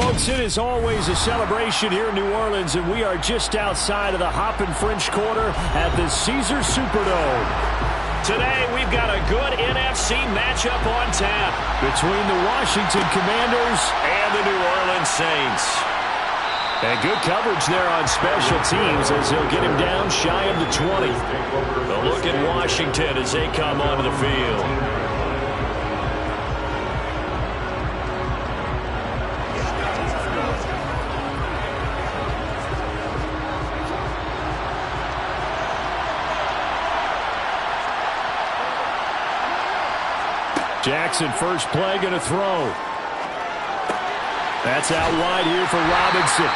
Folks, it is always a celebration here in New Orleans, and we are just outside of the Hoppin' French Quarter at the Caesars Superdome. Today, we've got a good NFC matchup on tap between the Washington Commanders and the New Orleans Saints. And good coverage there on special teams as he'll get him down shy of the 20. A look at Washington as they come onto the field. Jackson, first play, going to throw. That's out wide here for Robinson.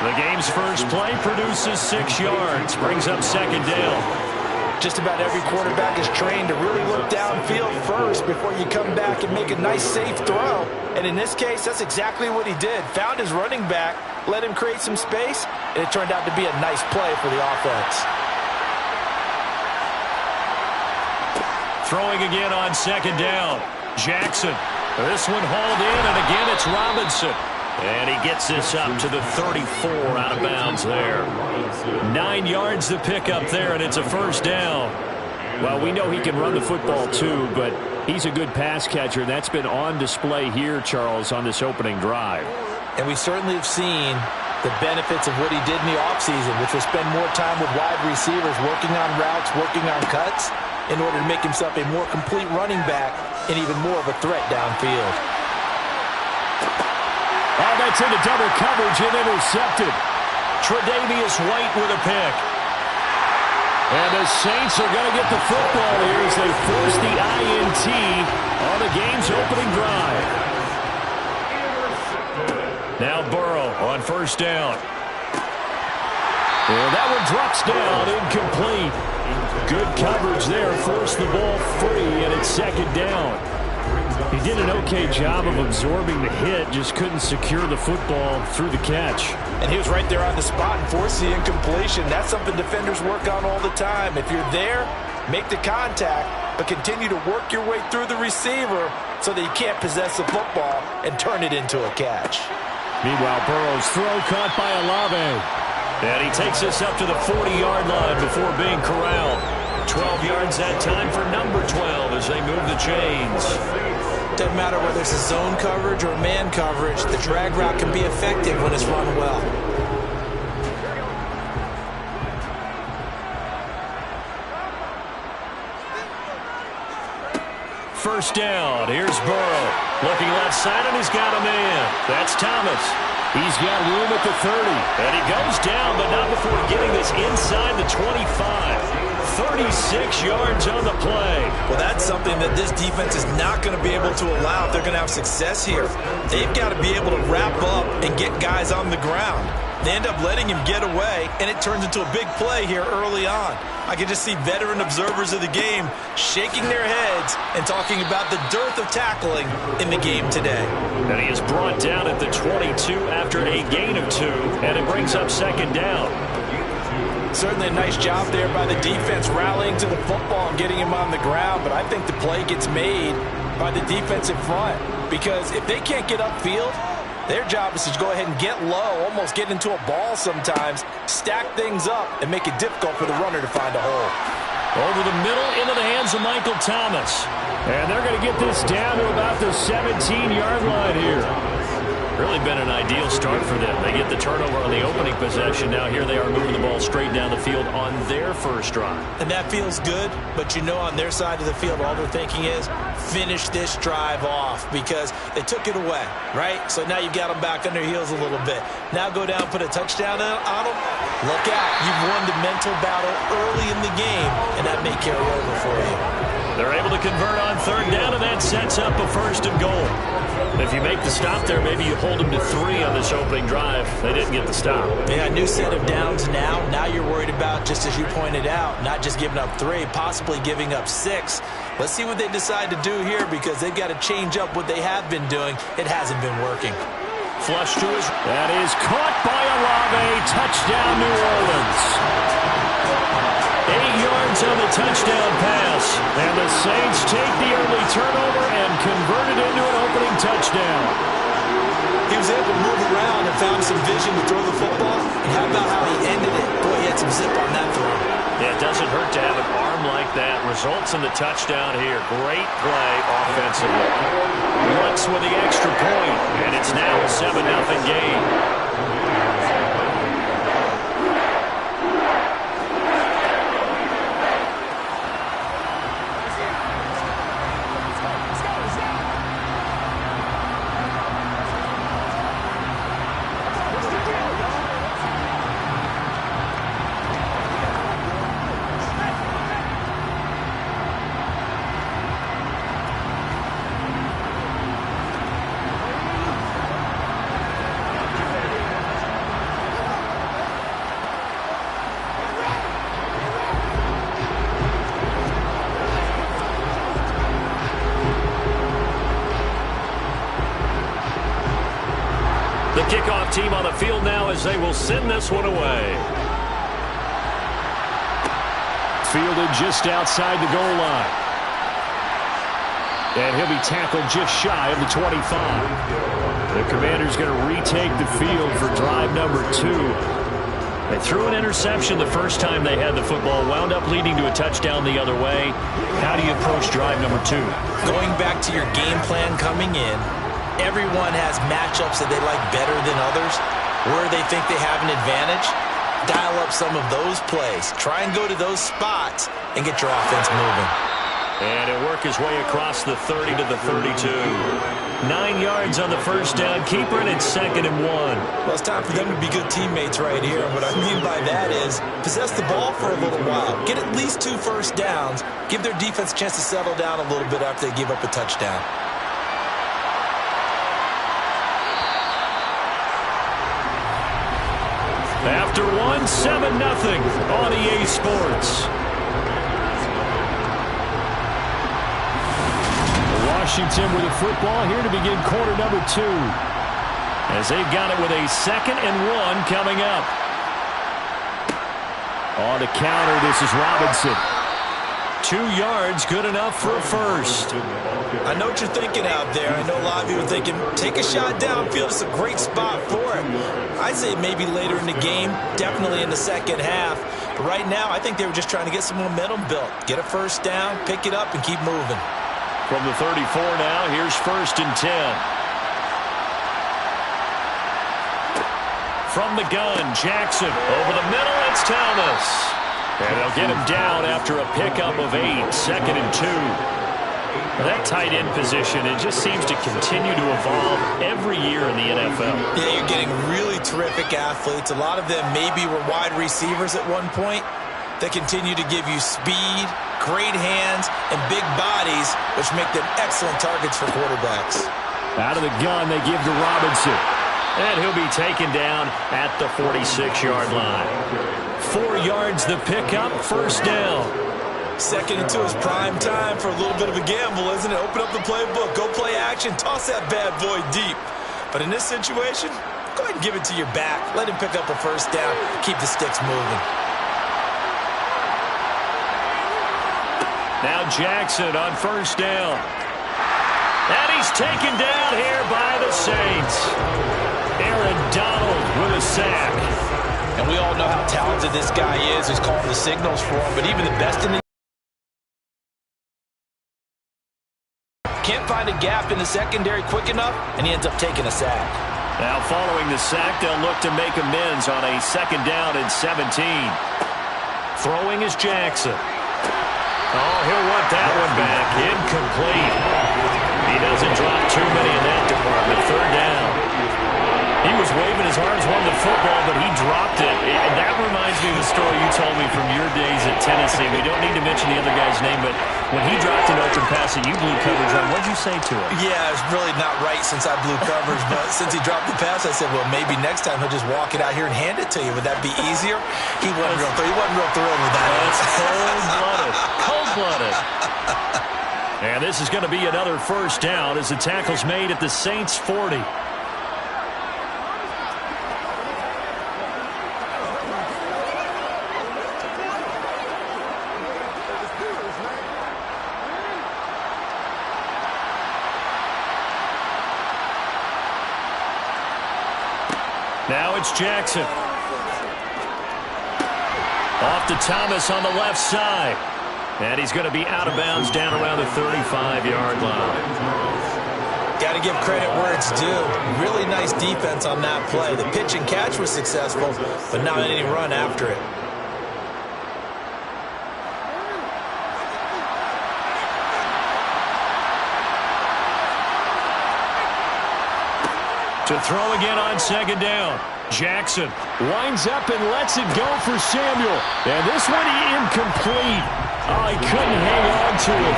The game's first play produces 6 yards, brings up second down. Just about every quarterback is trained to really look downfield first before you come back and make a nice, safe throw. And in this case, that's exactly what he did. Found his running back, let him create some space, and it turned out to be a nice play for the offense. Throwing again on second down. Jackson. This one hauled in, and again it's Robinson. And he gets this up to the 34 out of bounds there. 9 yards to pick up there, and it's a first down. Well, we know he can run the football too, but he's a good pass catcher. That's been on display here, Charles, on this opening drive. And we certainly have seen the benefits of what he did in the offseason, which was spend more time with wide receivers, working on routes, working on cuts, in order to make himself a more complete running back and even more of a threat downfield. Oh, that's into double coverage and intercepted. Tre'Davious White with a pick. And the Saints are going to get the football here as they force the INT on the game's opening drive. Now Burrow on first down. And that one drops down, incomplete. Good coverage there, forced the ball free, and it's second down. He did an okay job of absorbing the hit, just couldn't secure the football through the catch. And he was right there on the spot and forced the incompletion. That's something defenders work on all the time. If you're there, make the contact, but continue to work your way through the receiver so that you can't possess the football and turn it into a catch. Meanwhile, Burrow's throw caught by Olave. And he takes us up to the 40-yard line before being corralled. 12 yards that time for number 12 as they move the chains. Doesn't matter whether it's a zone coverage or man coverage, the drag route can be effective when it's run well. First down, here's Burrow. Looking left side, and he's got a man. That's Thomas. He's got room at the 30. And he goes down, but not before getting this inside the 25. 36 yards on the play. Well, that's something that this defense is not going to be able to allow if they're going to have success here. They've got to be able to wrap up and get guys on the ground. They end up letting him get away, and it turns into a big play here early on. I can just see veteran observers of the game shaking their heads and talking about the dearth of tackling in the game today. And he is brought down at the 22 after a gain of 2, and it brings up second down. Certainly a nice job there by the defense rallying to the football and getting him on the ground, but I think the play gets made by the defensive front because if they can't get upfield, their job is to go ahead and get low, almost get into a ball sometimes, stack things up, and make it difficult for the runner to find a hole. Over the middle, into the hands of Michael Thomas. And they're going to get this down to about the 17-yard line here. Really been an ideal start for them. They get the turnover on the opening possession. Now here they are moving the ball straight down the field on their first drive. And that feels good, but you know on their side of the field all they're thinking is finish this drive off because they took it away, right? So now you've got them back on their heels a little bit. Now go down, put a touchdown on them. Look out. You've won the mental battle early in the game, and that may carry over for you. They're able to convert on third down, and that sets up a first and goal. If you make the stop there, maybe you hold them to 3 on this opening drive. They didn't get the stop. Yeah, new set of downs now. Now you're worried about, just as you pointed out, not just giving up 3, possibly giving up 6. Let's see what they decide to do here because they've got to change up what they have been doing. It hasn't been working. Flush to his... That is caught by Olave. Touchdown, New Orleans. 8 yards on the touchdown pass. And the Saints take the early turnover and convert it into an opening touchdown. He was was able to move around and found some vision to throw the football. And how about how he ended it? Boy, he had some zip on that throw. Yeah, it doesn't hurt to have an arm like that. Results in the touchdown here. Great play offensively. Looks with the extra point, and it's now a 7-0 game. The kickoff team on the field now as they will send this one away. Fielded just outside the goal line. And he'll be tackled just shy of the 25. The Commanders going to retake the field for drive number 2. They threw an interception the first time they had the football, wound up leading to a touchdown the other way. How do you approach drive number 2? Going back to your game plan coming in, everyone has matchups that they like better than others, where they think they have an advantage. Dial up some of those plays. Try and go to those spots and get your offense moving. And it'll work his way across the 30 to the 32. 9 yards on the first down. Keeper, and it's 2nd and 1. Well, it's time for them to be good teammates right here. And what I mean by that is possess the ball for a little while. Get at least 2 first downs. Give their defense a chance to settle down a little bit after they give up a touchdown. After 7-0 on EA Sports. Washington with the football here to begin quarter number 2. As they've got it with a 2nd and 1 coming up. On the counter, this is Robinson. 2 yards, good enough for a first. I know what you're thinking out there. I know a lot of you are thinking, take a shot downfield. It's a great spot for it. I'd say maybe later in the game, definitely in the second half. But right now, I think they were just trying to get some momentum built. Get a first down, pick it up, and keep moving. From the 34 now, here's 1st and 10. From the gun, Jackson. Over the middle, it's Thomas. And they'll get him down after a pickup of 8. 2nd and 2. That tight end position, it just seems to continue to evolve every year in the NFL. Yeah, you're getting really terrific athletes. A lot of them maybe were wide receivers at one point. They continue to give you speed, great hands, and big bodies, which make them excellent targets for quarterbacks. Out of the gun, they give to Robinson. And he'll be taken down at the 46-yard line. 4 yards the pickup, first down. 2nd and 2 is prime time for a little bit of a gamble, isn't it? Open up the playbook, go play action, toss that bad boy deep. But in this situation, go ahead and give it to your back. Let him pick up a first down, keep the sticks moving. Now Jackson on first down. And he's taken down here by the Saints. Aaron Donald with a sack. And we all know how talented this guy is. He's calling the signals for him, but even the best in the can't find a gap in the secondary quick enough, and he ends up taking a sack. Now following the sack, they'll look to make amends on a 2nd down and 17. Throwing is Jackson. Oh, he'll want that one back. Incomplete. He doesn't drop too many in that department. 3rd down. He was waving his arms, wanted the football, but he dropped it. And that reminds me of the story you told me from your days at Tennessee. We don't need to mention the other guy's name, but when he dropped an open pass that you blew coverage on, what did you say to him? Yeah, it's really not right since I blew coverage, but since he dropped the pass, I said, well, maybe next time he'll just walk it out here and hand it to you. Would that be easier? He wasn't real thrilled with that. That's cold-blooded. Cold-blooded. And this is going to be another first down as the tackle's made at the Saints' 40. It's Jackson. Off to Thomas on the left side. And he's going to be out of bounds down around the 35-yard line. Got to give credit where it's due. Really nice defense on that play. The pitch and catch was successful, but not any run after it. To throw again on second down. Jackson winds up and lets it go for Samuel. And this one incomplete. Oh, he couldn't hang on to it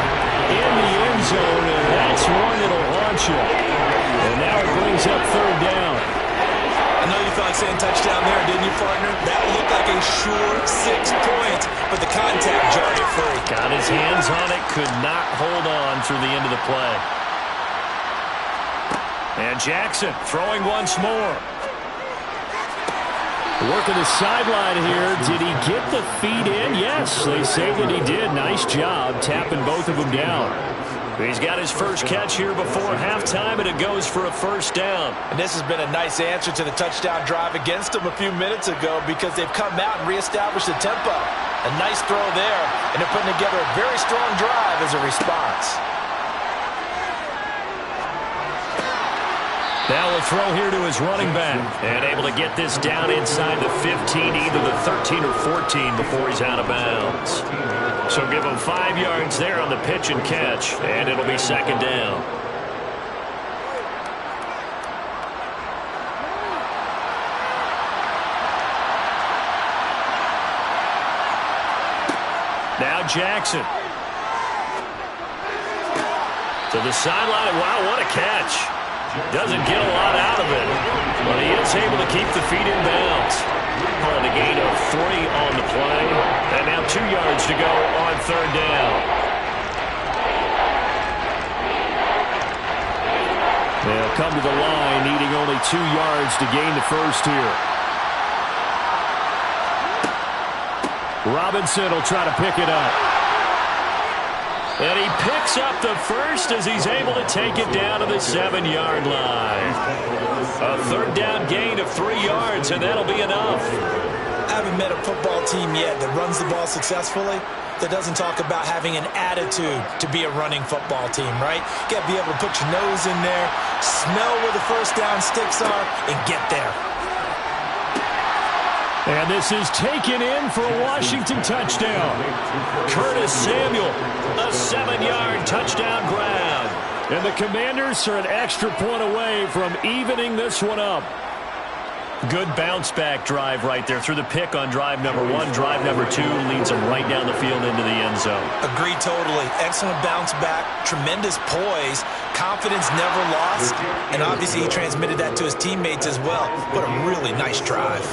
in the end zone, and that's one that'll haunt you. And now it brings up third down. I know you felt like saying touchdown there, didn't you, partner? That looked like a sure 6 points, but the contact jarred it free. Got his hands on it, could not hold on through the end of the play. And Jackson throwing once more. Working the sideline here. Did he get the feet in? Yes, they say that he did. Nice job tapping both of them down. He's got his first catch here before halftime, and it goes for a first down. And this has been a nice answer to the touchdown drive against them a few minutes ago because they've come out and reestablished the tempo. A nice throw there, and they're putting together a very strong drive as a response. Now we'll throw here to his running back. And able to get this down inside the 15, either the 13 or 14 before he's out of bounds. So give him 5 yards there on the pitch and catch, and it'll be second down. Now Jackson. To the sideline. Wow, what a catch. Doesn't get a lot out of it, but he is able to keep the feet in bounds. On a gain of 3 on the play, and now 2 yards to go on third down. They'll come to the line, needing only 2 yards to gain the first here. Robinson will try to pick it up. And he picks up the first as he's able to take it down to the 7-yard line. A third down gain of 3 yards, and that'll be enough. I haven't met a football team yet that runs the ball successfully that doesn't talk about having an attitude to be a running football team, right? You got to be able to put your nose in there, smell where the first down sticks are, and get there. And this is taken in for a Washington touchdown. Curtis Samuel, a 7-yard touchdown grab. And the Commanders are an extra point away from evening this one up. Good bounce-back drive right there through the pick on drive number 1. Drive number 2 leads them right down the field into the end zone. Agreed totally. Excellent bounce back, tremendous poise, confidence never lost, and obviously he transmitted that to his teammates as well. What a really nice drive.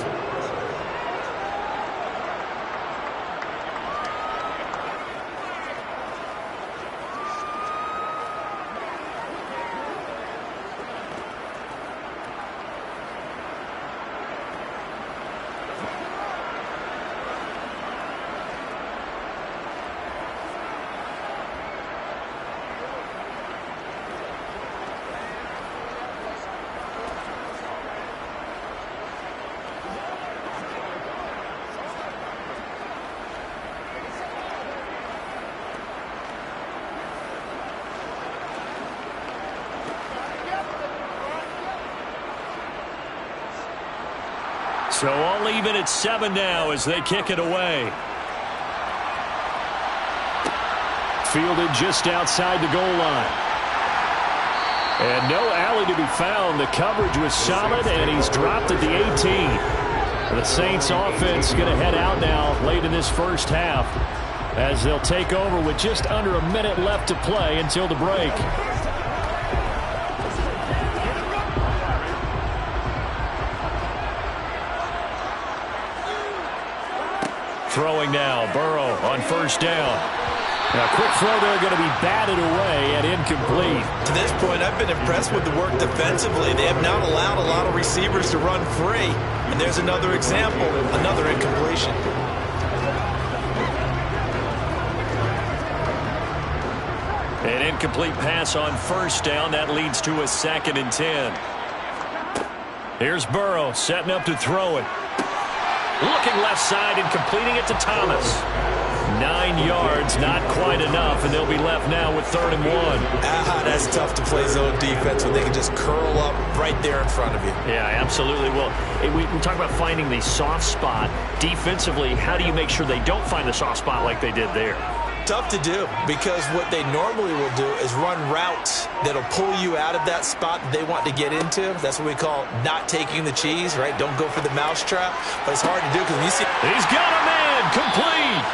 So all even at 7 now as they kick it away. Fielded just outside the goal line. And no alley to be found. The coverage was solid, and he's dropped at the 18. The Saints offense going to head out now late in this first half as they'll take over with just under a minute left to play until the break. Throwing now, Burrow on first down. Now, quick throw there going to be batted away and incomplete. To this point, I've been impressed with the work defensively. They have not allowed a lot of receivers to run free. And there's another example, another incompletion. An incomplete pass on first down. That leads to a 2nd and 10. Here's Burrow setting up to throw it. Looking left side and completing it to Thomas. 9 yards, not quite enough, and they'll be left now with 3rd and 1. That's tough to play zone defense when they can just curl up right there in front of you. Yeah, absolutely. Well, we talk about finding the soft spot. Defensively, how do you make sure they don't find the soft spot like they did there? Tough to do, because what they normally will do is run routes that'll pull you out of that spot that they want to get into. That's what we call not taking the cheese, right? Don't go for the mousetrap. But it's hard to do because when you see... He's got a man, complete.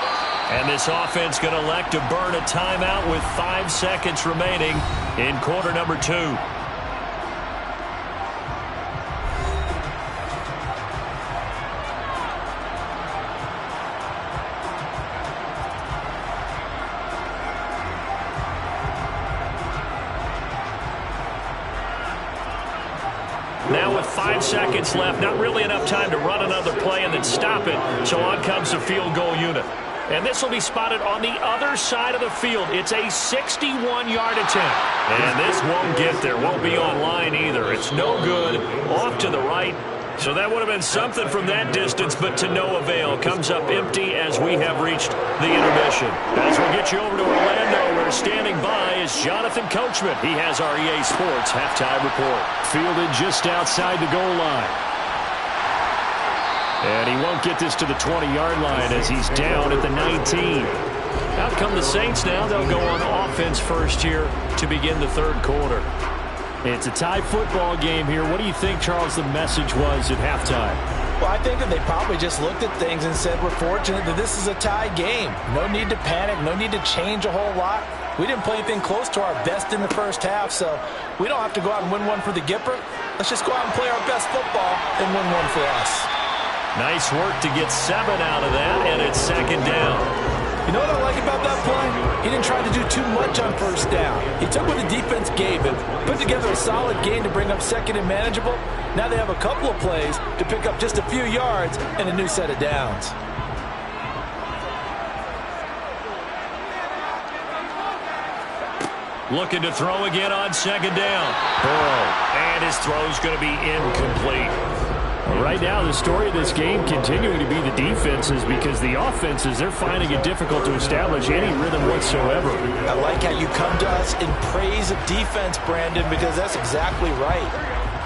And this offense going to elect to burn a timeout with 5 seconds remaining in quarter number 2. Now with 5 seconds left, not really enough time to run another play and then stop it. So on comes the field goal unit. And this will be spotted on the other side of the field. It's a 61-yard attempt. And this won't get there. Won't be on line either. It's no good. Off to the right. So that would have been something from that distance, but to no avail. Comes up empty as we have reached the intermission. As we'll get you over to Orlando, where standing by is Jonathan Coachman. He has our EA Sports halftime report. Fielded just outside the goal line. And he won't get this to the 20-yard line as he's down at the 19. Out come the Saints now. They'll go on offense first here to begin the 3rd quarter. It's a tie football game here. What do you think, Charles, the message was at halftime? Well, I think that they probably just looked at things and said, we're fortunate that this is a tie game. No need to panic. No need to change a whole lot. We didn't play anything close to our best in the first half, so we don't have to go out and win one for the Gipper. Let's just go out and play our best football and win one for us. Nice work to get 7 out of that, and it's 2nd down. You know what I like about that play? He didn't try to do too much on 1st down. He took what the defense gave him, put together a solid game to bring up 2nd and manageable. Now they have a couple of plays to pick up just a few yards and a new set of downs. Looking to throw again on 2nd down. Burrow, and his throw's going to be incomplete. Right now, the story of this game continuing to be the defenses, because the offenses, they're finding it difficult to establish any rhythm whatsoever. I like how you come to us in praise of defense, Brandon, because that's exactly right.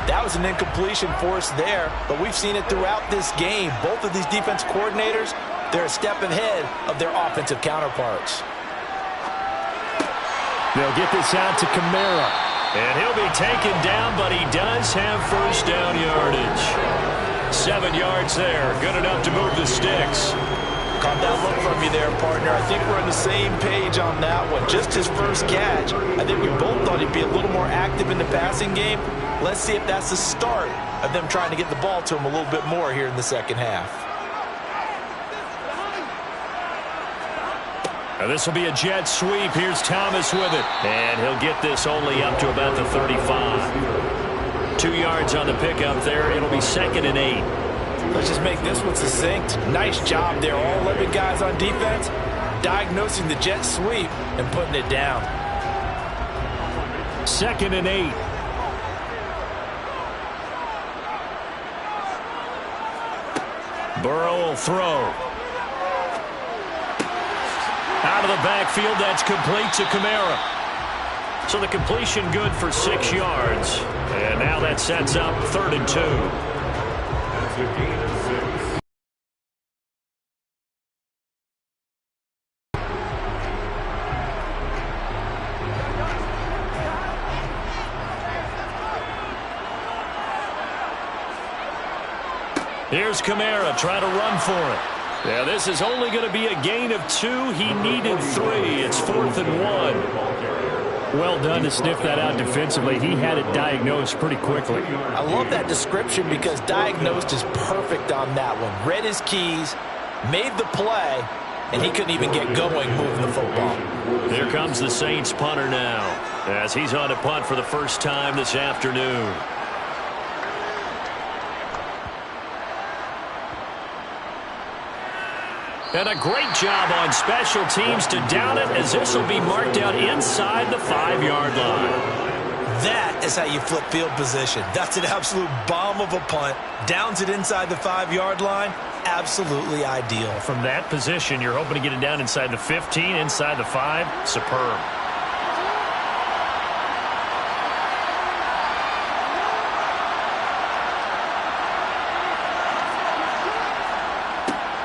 That was an incompletion force there, but we've seen it throughout this game. Both of these defense coordinators, they're a step ahead of their offensive counterparts. They'll get this out to Kamara. And he'll be taken down, but he does have 1st down yardage. 7 yards there. Good enough to move the sticks. Calm down look from you there, partner. I think we're on the same page on that one. Just his first catch. I think we both thought he'd be a little more active in the passing game. Let's see if that's the start of them trying to get the ball to him a little bit more here in the 2nd half. Now this will be a jet sweep. Here's Thomas with it. And he'll get this only up to about the 35. 2 yards on the pickup there. It'll be 2nd and 8. Let's just make this one succinct. Nice job there. All 11 guys on defense diagnosing the jet sweep and putting it down. 2nd and 8. Burrow will throw. Out of the backfield, that's complete to Kamara. So the completion good for 6 yards. And now that sets up 3rd and 2. Here's Kamara trying to run for it. Yeah, this is only going to be a gain of 2. He needed 3. It's 4th and 1. Well done to sniff that out defensively. He had it diagnosed pretty quickly. I love that description because diagnosed is perfect on that one. Read his keys, made the play, and he couldn't even get going moving the football. Here comes the Saints punter now as he's on to punt for the first time this afternoon. And a great job on special teams to down it, as this will be marked out inside the 5-yard line. That is how you flip field position. That's an absolute bomb of a punt. Downs it inside the 5-yard line. Absolutely ideal. From that position, you're hoping to get it down inside the 15, inside the 5. Superb.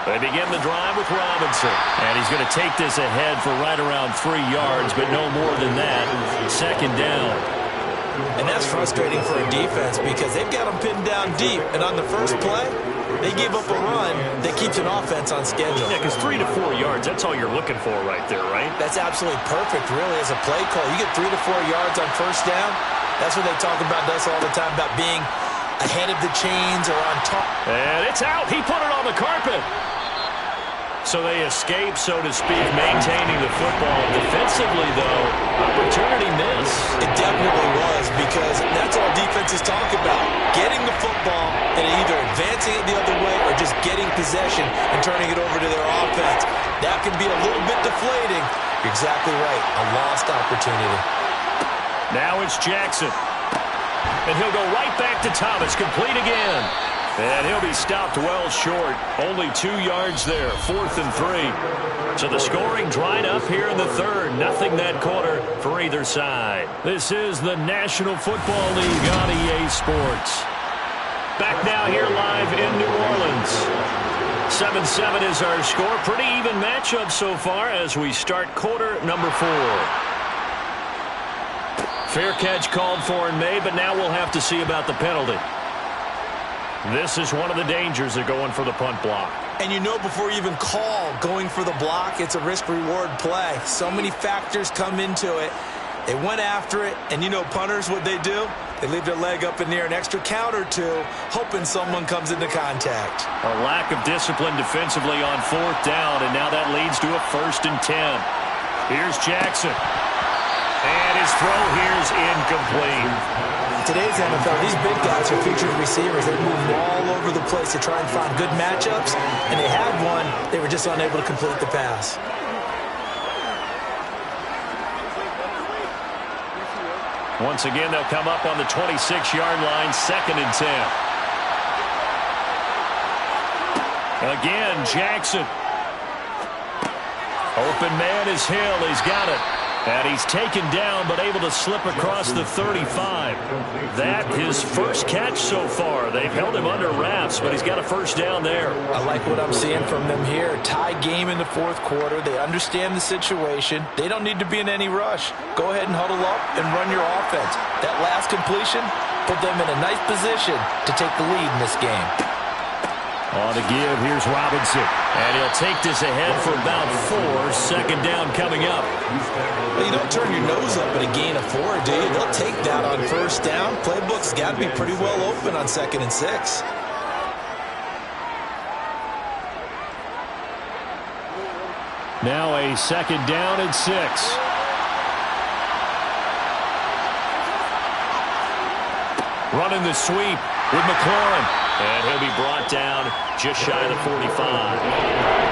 They begin the drive with Robinson. And he's going to take this ahead for right around 3 yards, but no more than that. Second down. And that's frustrating for a defense because they've got them pinned down deep. And on the first play, they give up a run that keeps an offense on schedule. Yeah, because 3 to 4 yards, that's all you're looking for right there, right? That's absolutely perfect, really, as a play call. You get 3 to 4 yards on first down. That's what they talk about us all the time, about being ahead of the chains or on top. And it's out. He put it on the carpet. So they escape, so to speak, maintaining the football. Defensively, though, opportunity miss. It definitely was, because that's all defenses talk about. Getting the football and either advancing it the other way or just getting possession and turning it over to their offense. That can be a little bit deflating. You're exactly right. A lost opportunity. Now it's Jackson. And he'll go right back to Thomas. Complete again. And he'll be stopped well short. Only 2 yards there. 4th and 3. So the scoring dried up here in the third. Nothing that quarter for either side. This is the National Football League on EA Sports. Back now here live in New Orleans. 7-7 is our score. Pretty even matchup so far as we start quarter number 4. Fair catch called for and made, but now we'll have to see about the penalty. This is one of the dangers of going for the punt block. And you know before you even call going for the block, it's a risk-reward play. So many factors come into it. They went after it, and you know punters, what they do? They leave their leg up in the air an extra count or two, hoping someone comes into contact. A lack of discipline defensively on 4th down, and now that leads to a 1st and 10. Here's Jackson. And his throw here is incomplete. In today's NFL, these big guys are featured receivers. They move all over the place to try and find good matchups, and they had one. They were just unable to complete the pass. Once again, they'll come up on the 26-yard line, 2nd and 10. Again, Jackson. Open man is Hill. He's got it. And he's taken down, but able to slip across the 35. That his first catch so far. They've held him under wraps, but he's got a 1st down there. I like what I'm seeing from them here. Tie game in the 4th quarter. They understand the situation. They don't need to be in any rush. Go ahead and huddle up and run your offense. That last completion put them in a nice position to take the lead in this game. On the give, here's Robinson. And he'll take this ahead for about 4. 2nd down coming up. Well, you don't turn your nose up at a gain of 4, do you? They'll take that on 1st down. Playbook's got to be pretty well open on 2nd and 6. Now a 2nd down and 6. Running the sweep with McLaurin. And he'll be brought down just shy of the 45.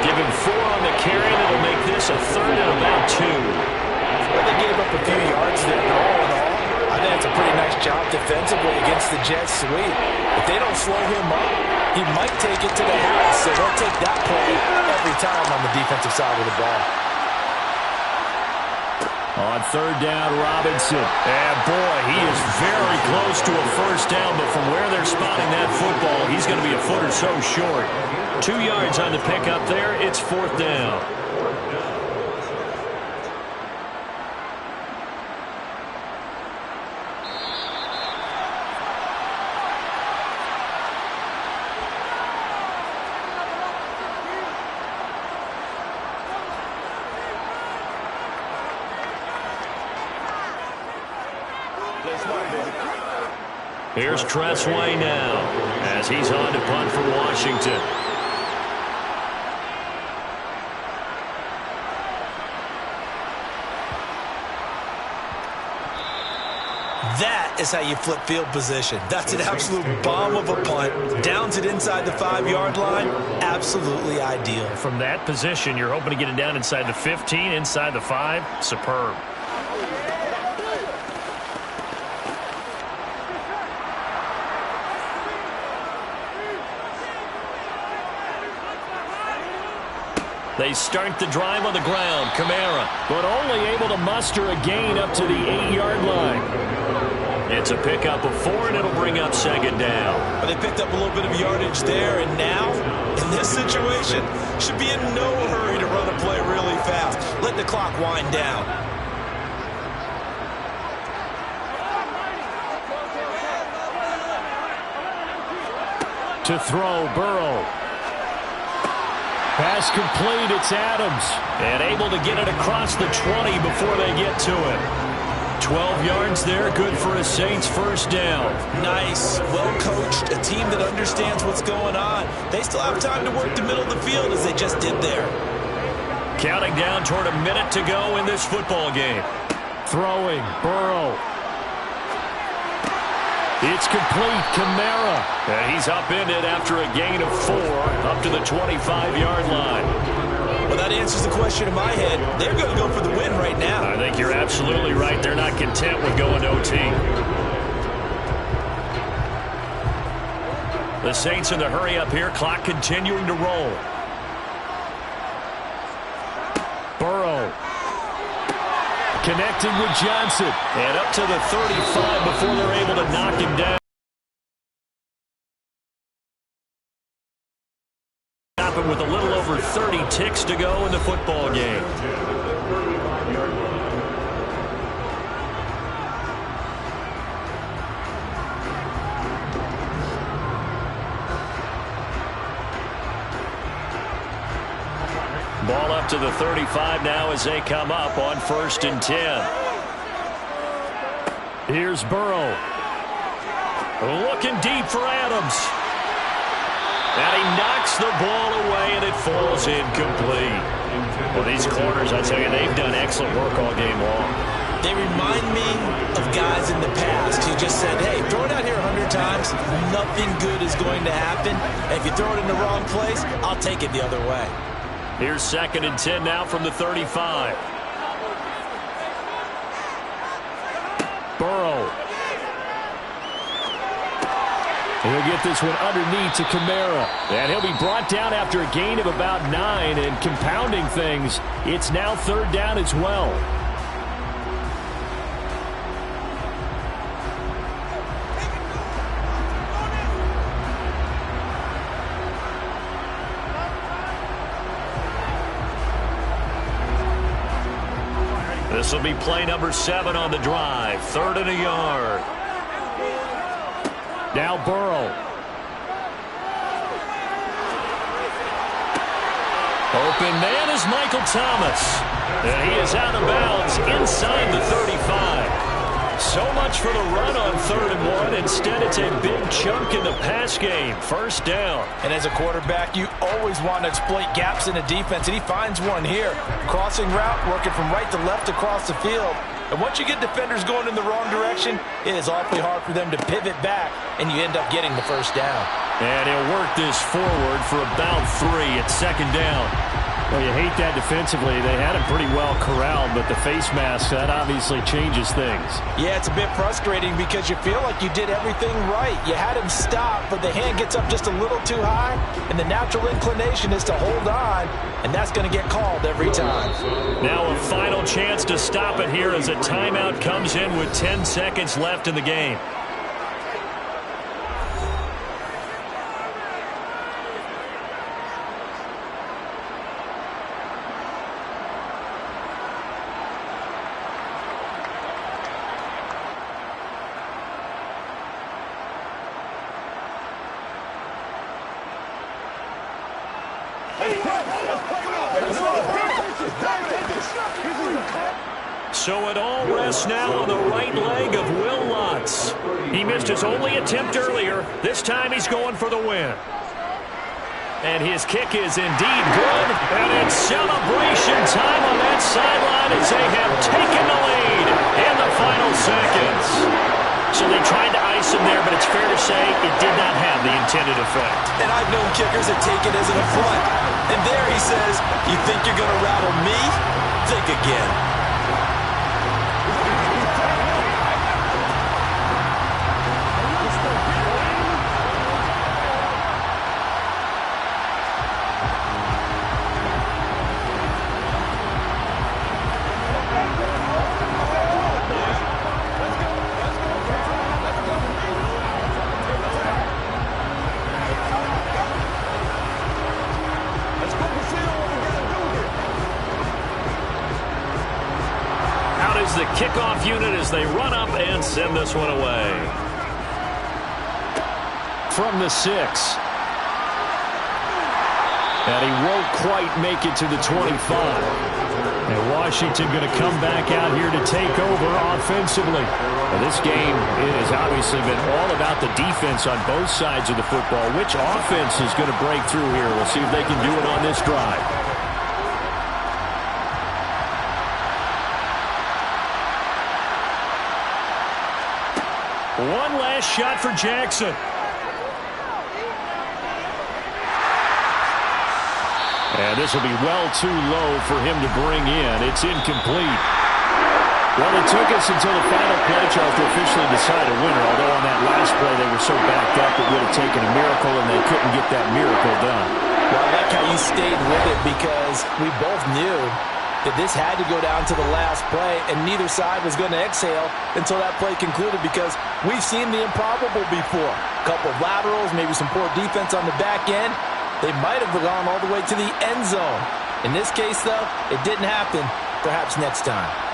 Give him 4 on the carry, and it'll make this a 3rd and about 2. Well, they gave up a few yards there, but all in all, I think it's a pretty nice job defensively against the Jets sweep. If they don't slow him up, he might take it to the house, so they'll take that play every time on the defensive side of the ball. On 3rd down, Robinson. And boy, he is very close to a 1st down, but from where they're spotting that football, he's going to be a foot or so short. 2 yards on the pickup there. It's 4th down. Here's Tressway now as he's on to punt for Washington. That is how you flip field position. That's an absolute bomb of a punt. Downs it inside the 5-yard line. Absolutely ideal. From that position, you're hoping to get it down inside the 15, inside the 5. Superb. They start the drive on the ground. Kamara. But only able to muster a gain up to the 8-yard line. It's a pickup of 4, and it'll bring up second down. Well, they picked up a little bit of yardage there, and now, in this situation, should be in no hurry to run a play really fast. Let the clock wind down. To throw, Burrow. Pass complete, it's Adams. And able to get it across the 20 before they get to him. 12 yards there, good for a Saints first down. Nice, well coached, a team that understands what's going on. They still have time to work the middle of the field as they just did there. Counting down toward a minute to go in this football game. Throwing, Burrow. It's complete, Kamara. And he's upended after a gain of 4 up to the 25-yard line. Well, that answers the question in my head. They're going to go for the win right now. I think you're absolutely right. They're not content with going to OT. The Saints in the hurry up here. Clock continuing to roll. Burrow. Connected with Johnson. And up to the 35 before they're able to knock him down. With a little over 30 ticks to go in the football game. Ball up to the 35 now as they come up on 1st and 10. Here's Burrow. Looking deep for Adams. And he knocks the ball away, and it falls incomplete. Well, these corners, I tell you, they've done excellent work all game long. They remind me of guys in the past who just said, hey, throw it out here 100 times, nothing good is going to happen. And if you throw it in the wrong place, I'll take it the other way. Here's 2nd and 10 now from the 35. Burrow. He'll get this one underneath to Kamara. And he'll be brought down after a gain of about 9. And compounding things, it's now 3rd down as well. This will be play number 7 on the drive. 3rd and a yard. Now Burrow. Open man is Michael Thomas. And he is out of bounds inside the 35. So much for the run on 3rd and 1. Instead, it's a big chunk in the pass game. 1st down. And as a quarterback, you always want to exploit gaps in the defense, and he finds one here. Crossing route, working from right to left across the field. And once you get defenders going in the wrong direction, it is awfully hard for them to pivot back, and you end up getting the 1st down. And he'll work this forward for about 3 at 2nd down. Well, you hate that defensively. They had him pretty well corralled, but the face mask, that obviously changes things. Yeah, it's a bit frustrating because you feel like you did everything right. You had him stop, but the hand gets up just a little too high, and the natural inclination is to hold on, and that's going to get called every time. Now a final chance to stop it here as a timeout comes in with 10 seconds left in the game. So it all rests now on the right leg of Will Lutz. He missed his only attempt earlier. This time he's going for the win. And his kick is indeed good. And it's celebration time on that sideline as they have taken the lead in the final seconds. So they tried to ice him there, but it's fair to say it did not have the intended effect. And I've known kickers that take it as an affront. And there he says, you think you're going to rattle me? Think again. is the kickoff unit as they run up and send this one away. From the 6. And he won't quite make it to the 25. And Washington going to come back out here to take over offensively. Well, this game has obviously been all about the defense on both sides of the football. Which offense is going to break through here? We'll see if they can do it on this drive. One last shot for Jackson. And this will be well too low for him to bring in. It's incomplete. Well, it took us until the final play, Charles, to officially decide a winner. Although on that last play they were so backed up it would have taken a miracle, and they couldn't get that miracle done. Well, I like how you stayed with it because we both knew that this had to go down to the last play, and neither side was going to exhale until that play concluded because we've seen the improbable before. A couple of laterals, maybe some poor defense on the back end. They might have gone all the way to the end zone. In this case, though, it didn't happen. Perhaps next time.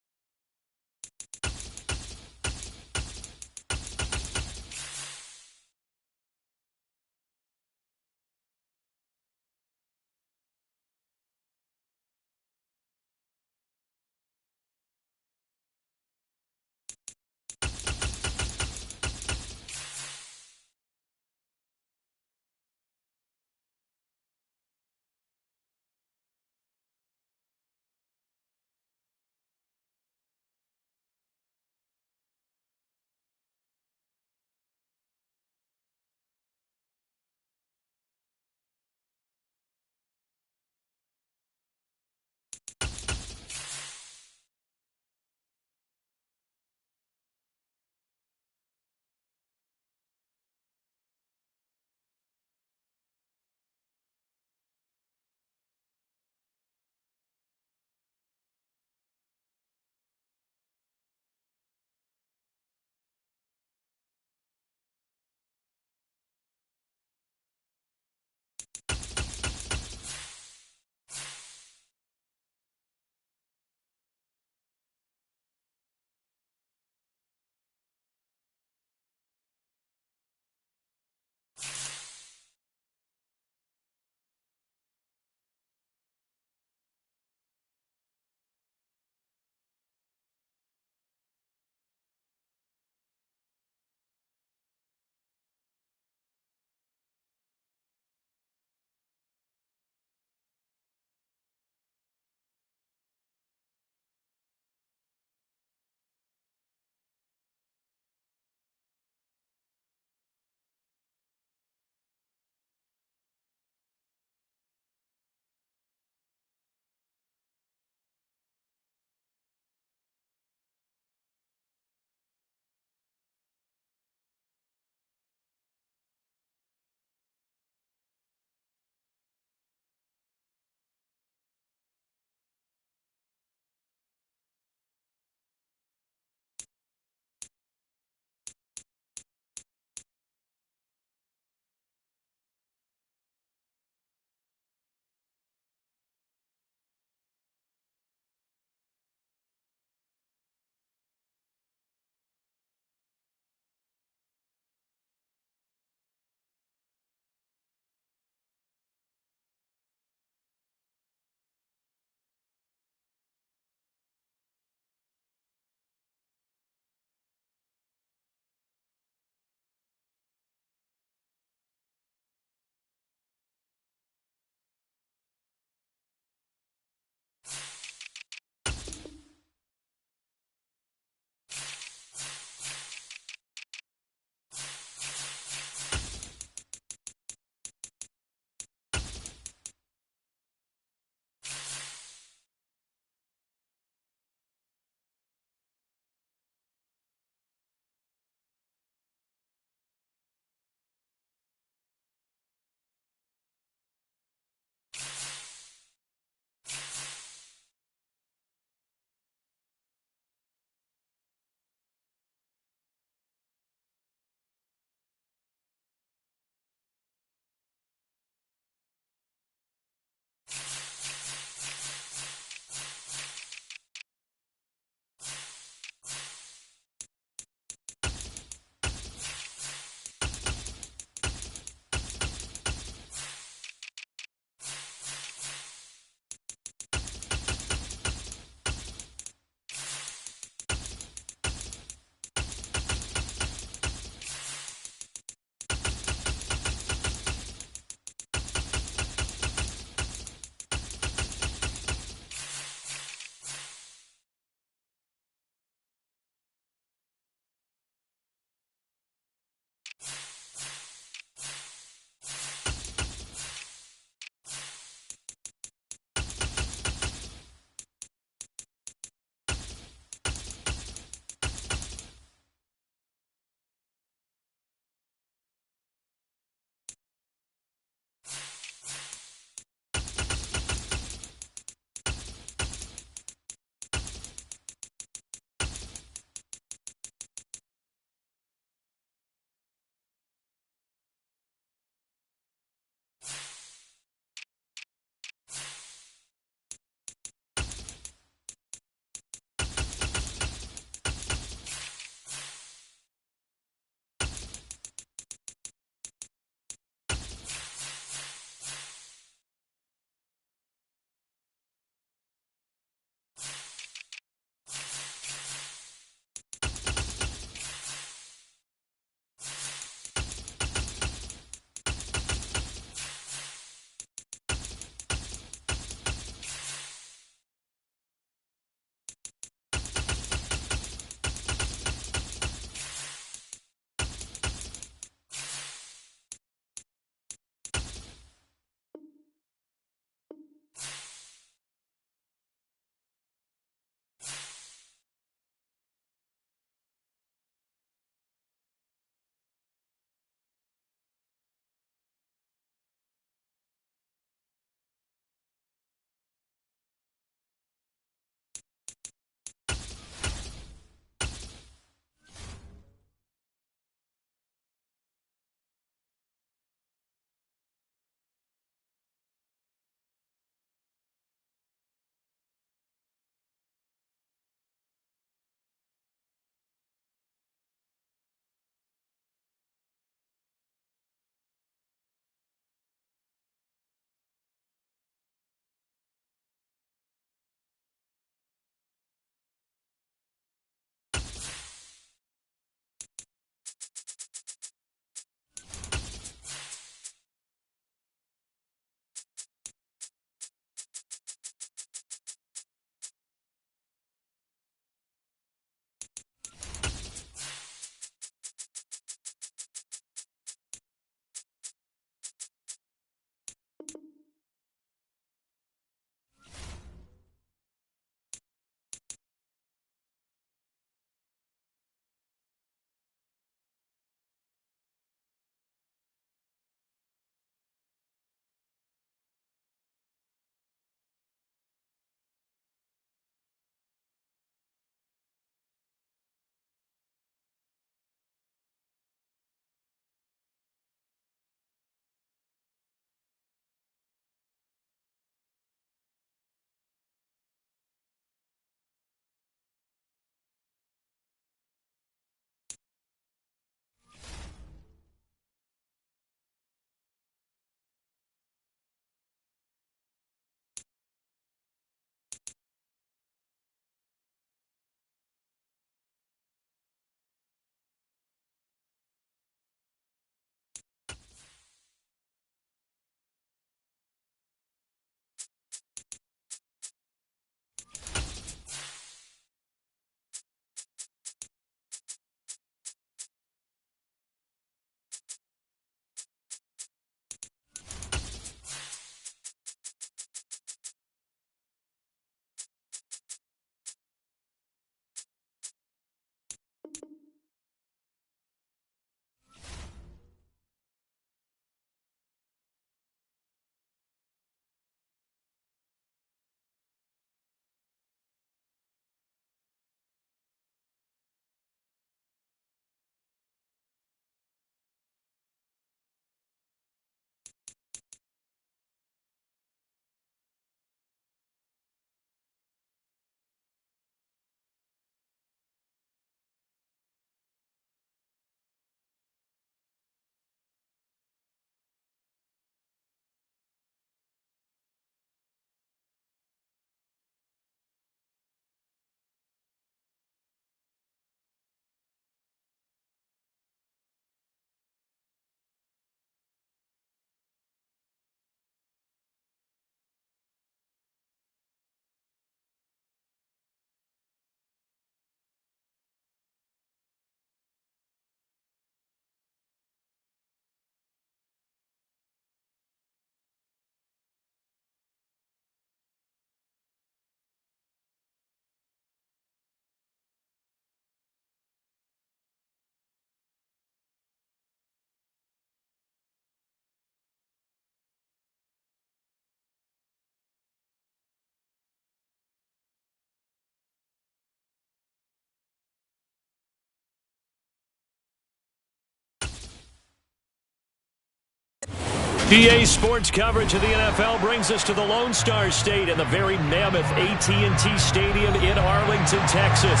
EA Sports coverage of the NFL brings us to the Lone Star State and the very mammoth AT&T Stadium in Arlington, Texas.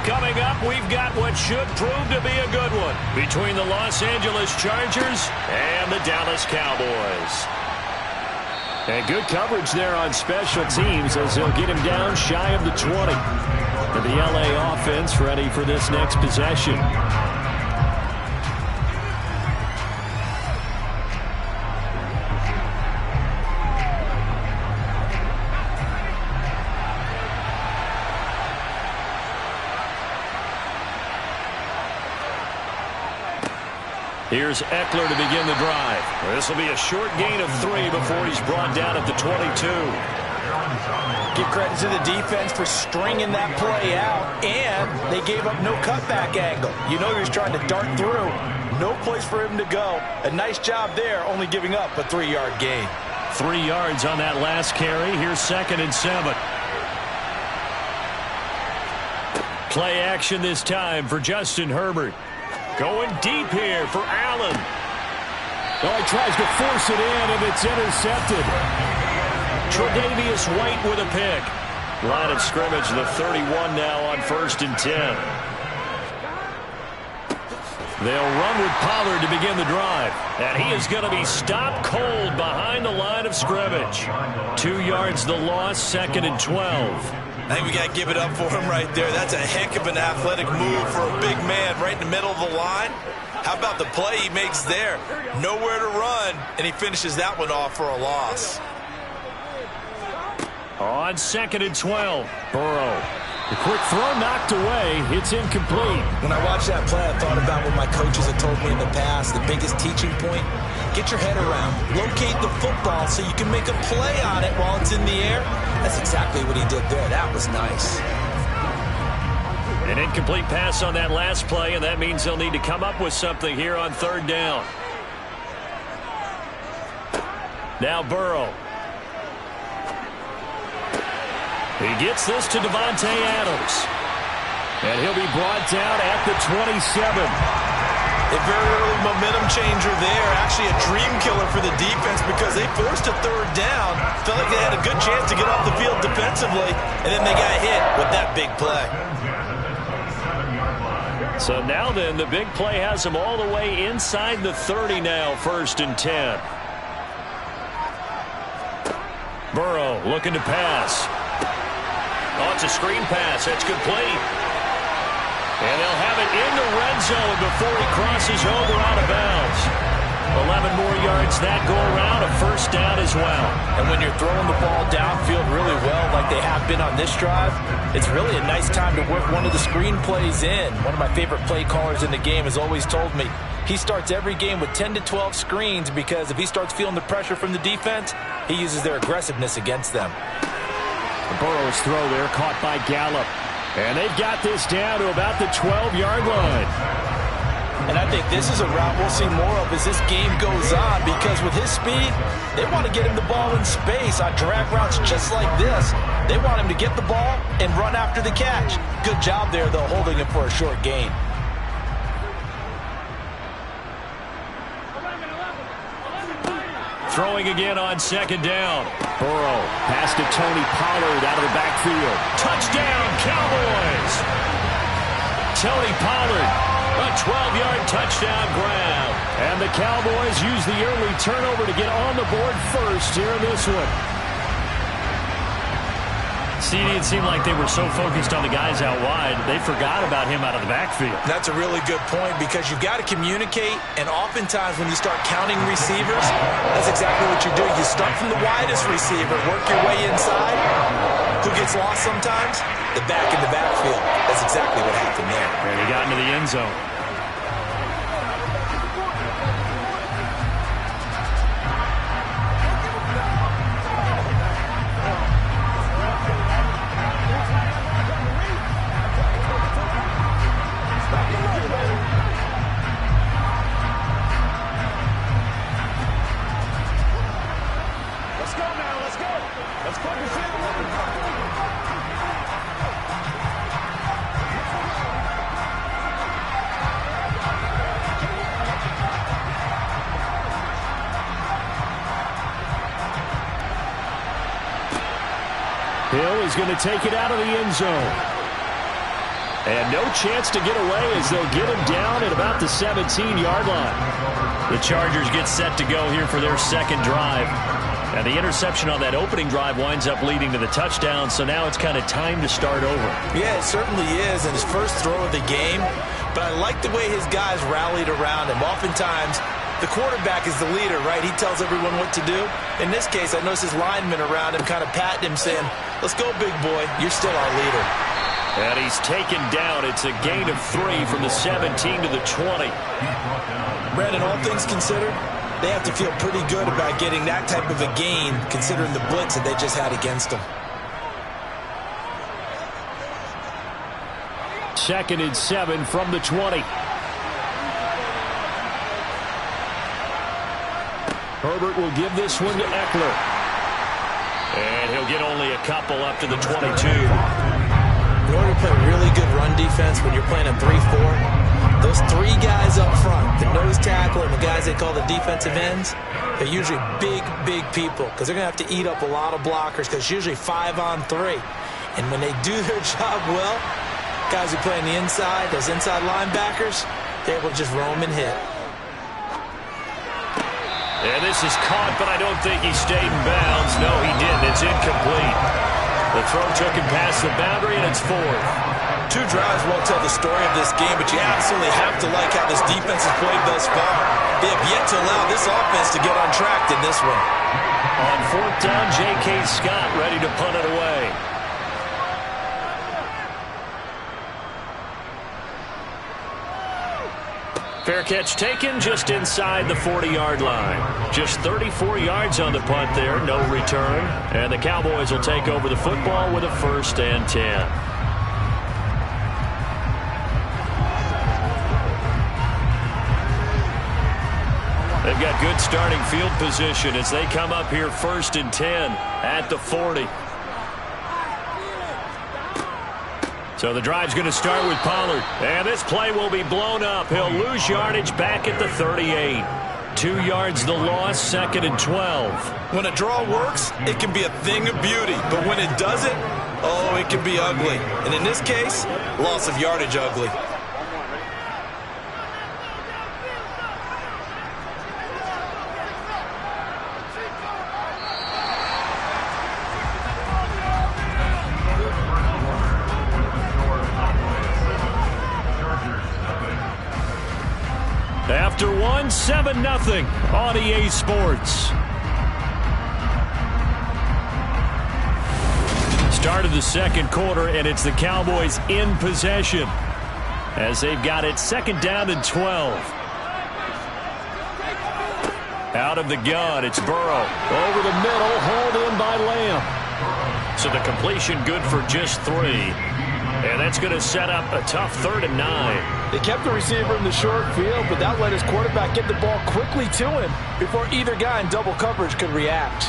Coming up, we've got what should prove to be a good one between the Los Angeles Chargers and the Dallas Cowboys. And good coverage there on special teams as they'll get him down shy of the 20. And the LA offense ready for this next possession. Here's Eckler to begin the drive. This will be a short gain of 3 before he's brought down at the 22. Give credit to the defense for stringing that play out, and they gave up no cutback angle. You know he was trying to dart through. No place for him to go. A nice job there, only giving up a 3-yard gain. 3 yards on that last carry. Here's 2nd and 7. Play action this time for Justin Herbert. Going deep here for Allen. Oh, he tries to force it in, and it's intercepted. Tre'Davious White with a pick. Line of scrimmage, the 31 now on 1st and 10. They'll run with Pollard to begin the drive. And he is going to be stopped cold behind the line of scrimmage. 2 yards the loss, 2nd and 12. I think we got to give it up for him right there. That's a heck of an athletic move for a big man right in the middle of the line. How about the play he makes there? Nowhere to run, and he finishes that one off for a loss. On 2nd and 12, Burrow. The quick throw knocked away. It's incomplete. When I watched that play, I thought about what my coaches had told me in the past. The biggest teaching point, get your head around. Locate the football so you can make a play on it while it's in the air. That's exactly what he did there. That was nice. An incomplete pass on that last play, and that means they'll need to come up with something here on 3rd down. Now Burrow. He gets this to Davante Adams. And he'll be brought down at the 27. A very early momentum changer there. Actually a dream killer for the defense because they forced a 3rd down. Felt like they had a good chance to get off the field defensively. And then they got hit with that big play. So now then, the big play has them all the way inside the 30 now, 1st and 10. Burrow looking to pass. Oh, it's a screen pass. That's complete. And they'll have it in the red zone before he crosses over out of bounds. 11 more yards that go around, a 1st down as well. And when you're throwing the ball downfield really well like they have been on this drive, it's really a nice time to work one of the screen plays in. One of my favorite play callers in the game has always told me he starts every game with 10 to 12 screens because if he starts feeling the pressure from the defense, he uses their aggressiveness against them. Burrow's throw there caught by Gallup. And they've got this down to about the 12-yard line. And I think this is a route we'll see more of as this game goes on because with his speed, they want to get him the ball in space on drag routes just like this. They want him to get the ball and run after the catch. Good job there, though, holding him for a short gain. Throwing again on 2nd down. Burrow pass to Tony Pollard out of the backfield. Touchdown, Cowboys! Tony Pollard, a 12-yard touchdown grab. And the Cowboys use the early turnover to get on the board first here in this one. CD, it seemed like they were so focused on the guys out wide, they forgot about him out of the backfield. That's a really good point because you've got to communicate, and oftentimes when you start counting receivers, that's exactly what you do. You start from the widest receiver, work your way inside. Who gets lost sometimes? The back in the backfield. That's exactly what happened there. And he got into the end zone. Hill is going to take it out of the end zone. And no chance to get away as they'll get him down at about the 17-yard line. The Chargers get set to go here for their second drive. And the interception on that opening drive winds up leading to the touchdown, so now it's kind of time to start over. Yeah, it certainly is, and his first throw of the game. But I like the way his guys rallied around him. Oftentimes, the quarterback is the leader, right? He tells everyone what to do. In this case, I noticed his linemen around him kind of patting him, saying, let's go, big boy. You're still our leader. And he's taken down. It's a gain of 3 from the 17 to the 20. Brandon, all things considered, they have to feel pretty good about getting that type of a gain, considering the blitz that they just had against them. 2nd and 7 from the 20. Herbert will give this one to Eckler. And he'll get only a couple up to the 22. In order to play really good run defense when you're playing a 3-4, those 3 guys up front, the nose tackle and the guys they call the defensive ends, they're usually big, big people because they're going to have to eat up a lot of blockers because it's usually 5 on 3. And when they do their job well, guys who play on the inside, those inside linebackers, they're able to just roam and hit. And this is caught, but I don't think he stayed in bounds. No, he didn't. It's incomplete. The throw took him past the boundary, and it's 4th. 2 drives won't tell the story of this game, but you absolutely have to like how this defense has played thus far. They have yet to allow this offense to get on track in this one. On 4th down, J.K. Scott ready to punt it away. Fair catch taken just inside the 40-yard line. Just 34 yards on the punt there, no return. And the Cowboys will take over the football with a 1st and 10. They've got good starting field position as they come up here 1st and 10 at the 40. So the drive's going to start with Pollard. And this play will be blown up. He'll lose yardage back at the 38. 2 yards the loss, 2nd and 12. When a draw works, it can be a thing of beauty. But when it doesn't, oh, it can be ugly. And in this case, loss of yardage ugly. After 1, 7-0 on EA Sports. Start of the second quarter, and it's the Cowboys in possession as they've got it 2nd down and 12. Out of the gun, it's Burrow. Over the middle, hauled in by Lamb. So the completion good for just 3. And that's going to set up a tough 3rd and 9. They kept the receiver in the short field, but that let his quarterback get the ball quickly to him before either guy in double coverage could react.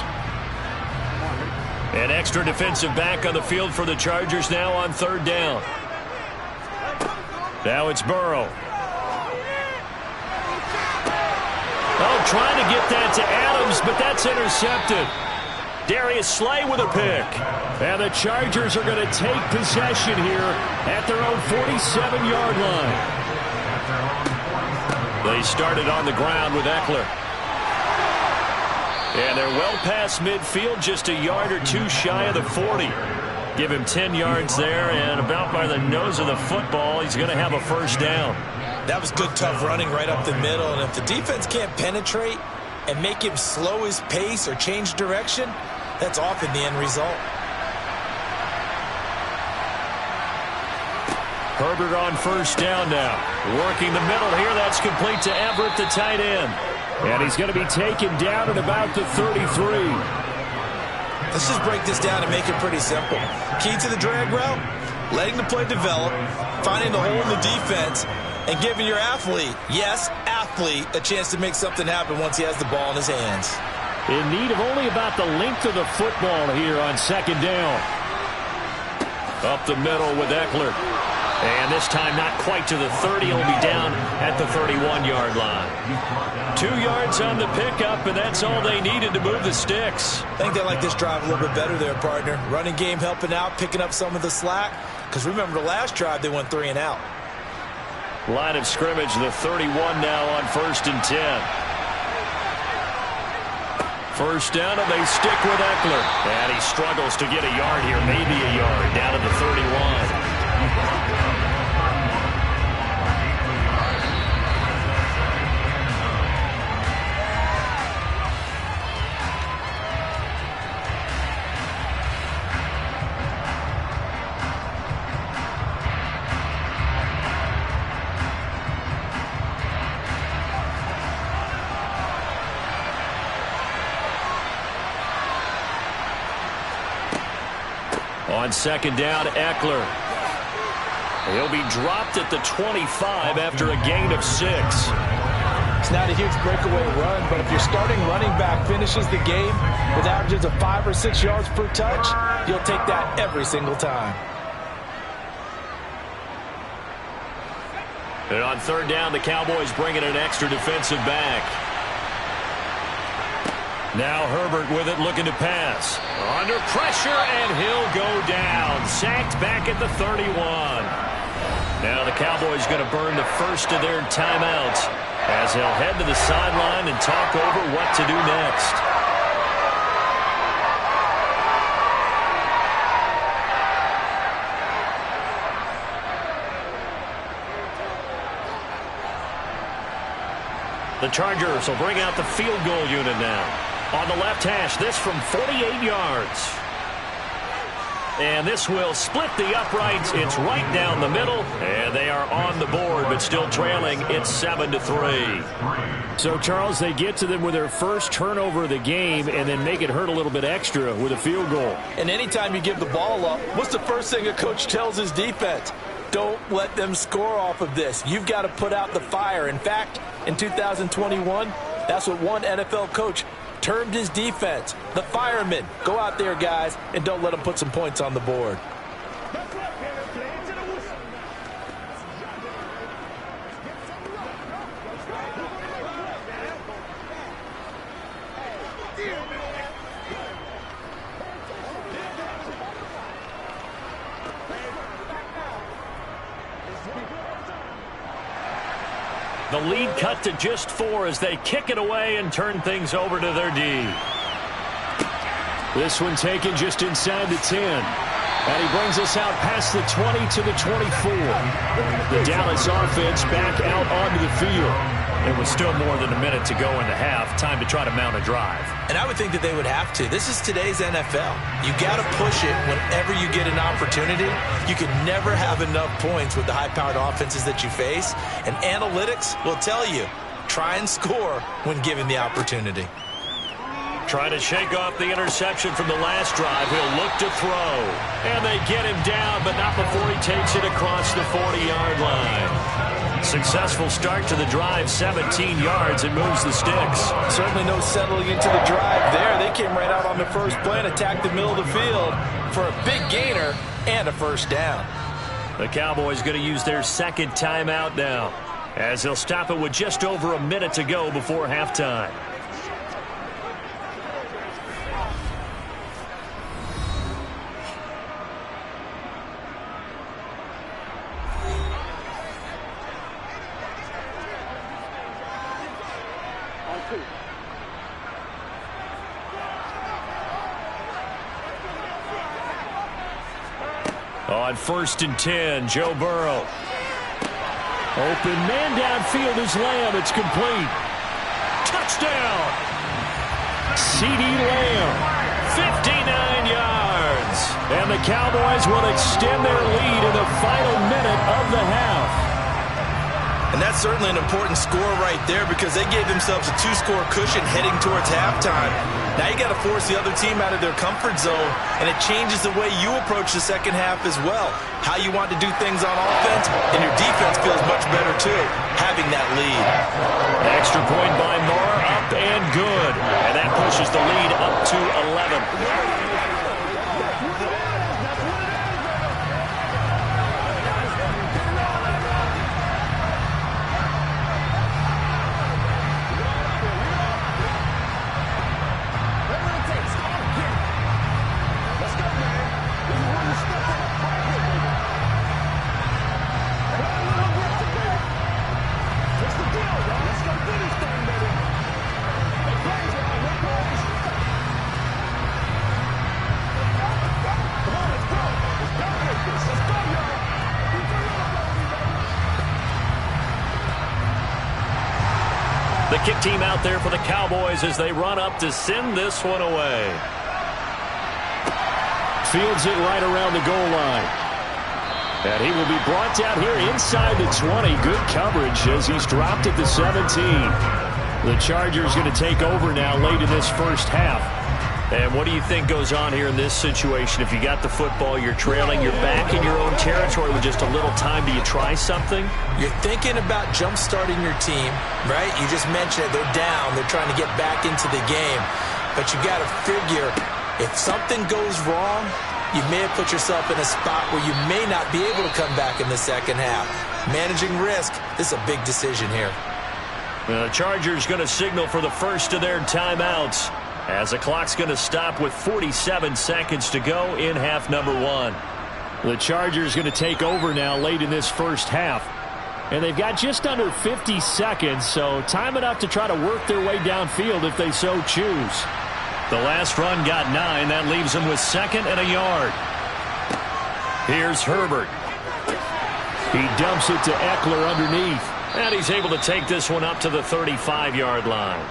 An extra defensive back on the field for the Chargers now on 3rd down. Now it's Burrow. Oh, trying to get that to Adams, but that's intercepted. Darius Slay with a pick. And the Chargers are going to take possession here at their own 47-yard line. They started on the ground with Eckler. And they're well past midfield, just a yard or 2 shy of the 40. Give him 10 yards there, and about by the nose of the football, he's going to have a 1st down. That was good, tough running right up the middle. And if the defense can't penetrate and make him slow his pace or change direction, that's often the end result. Herbert on 1st down now. Working the middle here. That's complete to Everett, the tight end. And he's going to be taken down at about the 33. Let's just break this down and make it pretty simple. Key to the drag route, letting the play develop, finding the hole in the defense, and giving your athlete, yes, athlete, a chance to make something happen once he has the ball in his hands. In need of only about the length of the football here on 2nd down. Up the middle with Eckler. And this time not quite to the 30. He'll be down at the 31-yard line. 2 yards on the pickup, and that's all they needed to move the sticks. I think they like this drive a little bit better there, partner. Running game helping out, picking up some of the slack. Because remember, the last drive, they went 3 and out. Line of scrimmage, the 31 now on 1st and 10. First down, and they stick with Eckler. And he struggles to get a yard here, maybe a yard, down to the 31. On 2nd down, Eckler. He'll be dropped at the 25 after a gain of 6. It's not a huge breakaway run, but if your starting running back finishes the game with averages of 5 or 6 yards per touch, you'll take that every single time. And on 3rd down, the Cowboys bring in an extra defensive back. Now Herbert with it, looking to pass. Under pressure, and he'll go down. Sacked back at the 31. Now the Cowboys going to burn the first of their timeouts as he'll head to the sideline and talk over what to do next. The Chargers will bring out the field goal unit now. On the left hash, this from 48 yards. And this will split the uprights. It's right down the middle. And they are on the board, but still trailing. It's 7-3. So, Charles, they get to them with their first turnover of the game and then make it hurt a little bit extra with a field goal. And anytime you give the ball up, what's the first thing a coach tells his defense? Don't let them score off of this. You've got to put out the fire. In fact, in 2021, that's what one NFL coach termed his defense, the firemen. Go out there, guys, and don't let them put some points on the board. The lead cut to just 4 as they kick it away and turn things over to their D. This one taken just inside the 10. And he brings us out past the 20 to the 24. The Dallas offense back out onto the field. There was still more than a minute to go in the half. Time to try to mount a drive. And I would think that they would have to. This is today's NFL. You got to push it whenever you get an opportunity. You can never have enough points with the high-powered offenses that you face. And analytics will tell you, try and score when given the opportunity. Trying to shake off the interception from the last drive. He'll look to throw. And they get him down, but not before he takes it across the 40-yard line. Successful start to the drive, 17 yards, and moves the sticks. Certainly no settling into the drive there. They came right out on the first play and attacked the middle of the field for a big gainer and a first down. The Cowboys going to use their second timeout now, as they'll stop it with just over a minute to go before halftime. On 1st and 10, Joe Burrow. Open man downfield is Lamb. It's complete. Touchdown! CeeDee Lamb, 59 yards. And the Cowboys will extend their lead in the final minute of the half. And that's certainly an important score right there because they gave themselves a 2-score cushion heading towards halftime. Now you got to force the other team out of their comfort zone, and it changes the way you approach the second half as well. How you want to do things on offense, and your defense feels much better too, having that lead. Extra point by Moore, up and good. And that pushes the lead up to 11. kick team out there for the Cowboys as they run up to send this one away. Fields it right around the goal line. And he will be brought down here inside the 20. Good coverage as he's dropped at the 17. The Chargers going to take over now late in this first half. And what do you think goes on here in this situation? If you got the football, you're trailing, you're back in your own territory with just a little time. Do you try something? You're thinking about jump-starting your team, right? You just mentioned it. They're down. They're trying to get back into the game. But you got to figure, if something goes wrong, you may have put yourself in a spot where you may not be able to come back in the second half. Managing risk, this is a big decision here. The Chargers going to signal for the first of their timeouts as the clock's going to stop with 47 seconds to go in half number one. The Chargers going to take over now late in this first half. And they've got just under 50 seconds, so time enough to try to work their way downfield if they so choose. The last run got 9. That leaves them with 2nd and a yard. Here's Herbert. He dumps it to Eckler underneath. And he's able to take this one up to the 35-yard line.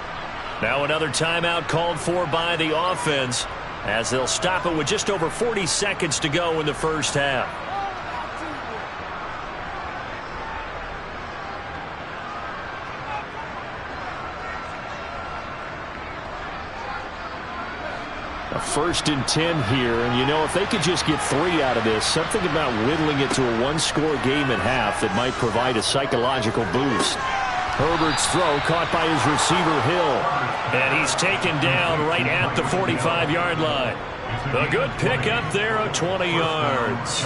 Now another timeout called for by the offense as they'll stop it with just over 40 seconds to go in the first half. A 1st and 10 here, and you know, if they could just get 3 out of this, something about whittling it to a one-score game at half that might provide a psychological boost. Herbert's throw caught by his receiver Hill. And he's taken down right at the 45-yard line. A good pick up there of 20 yards.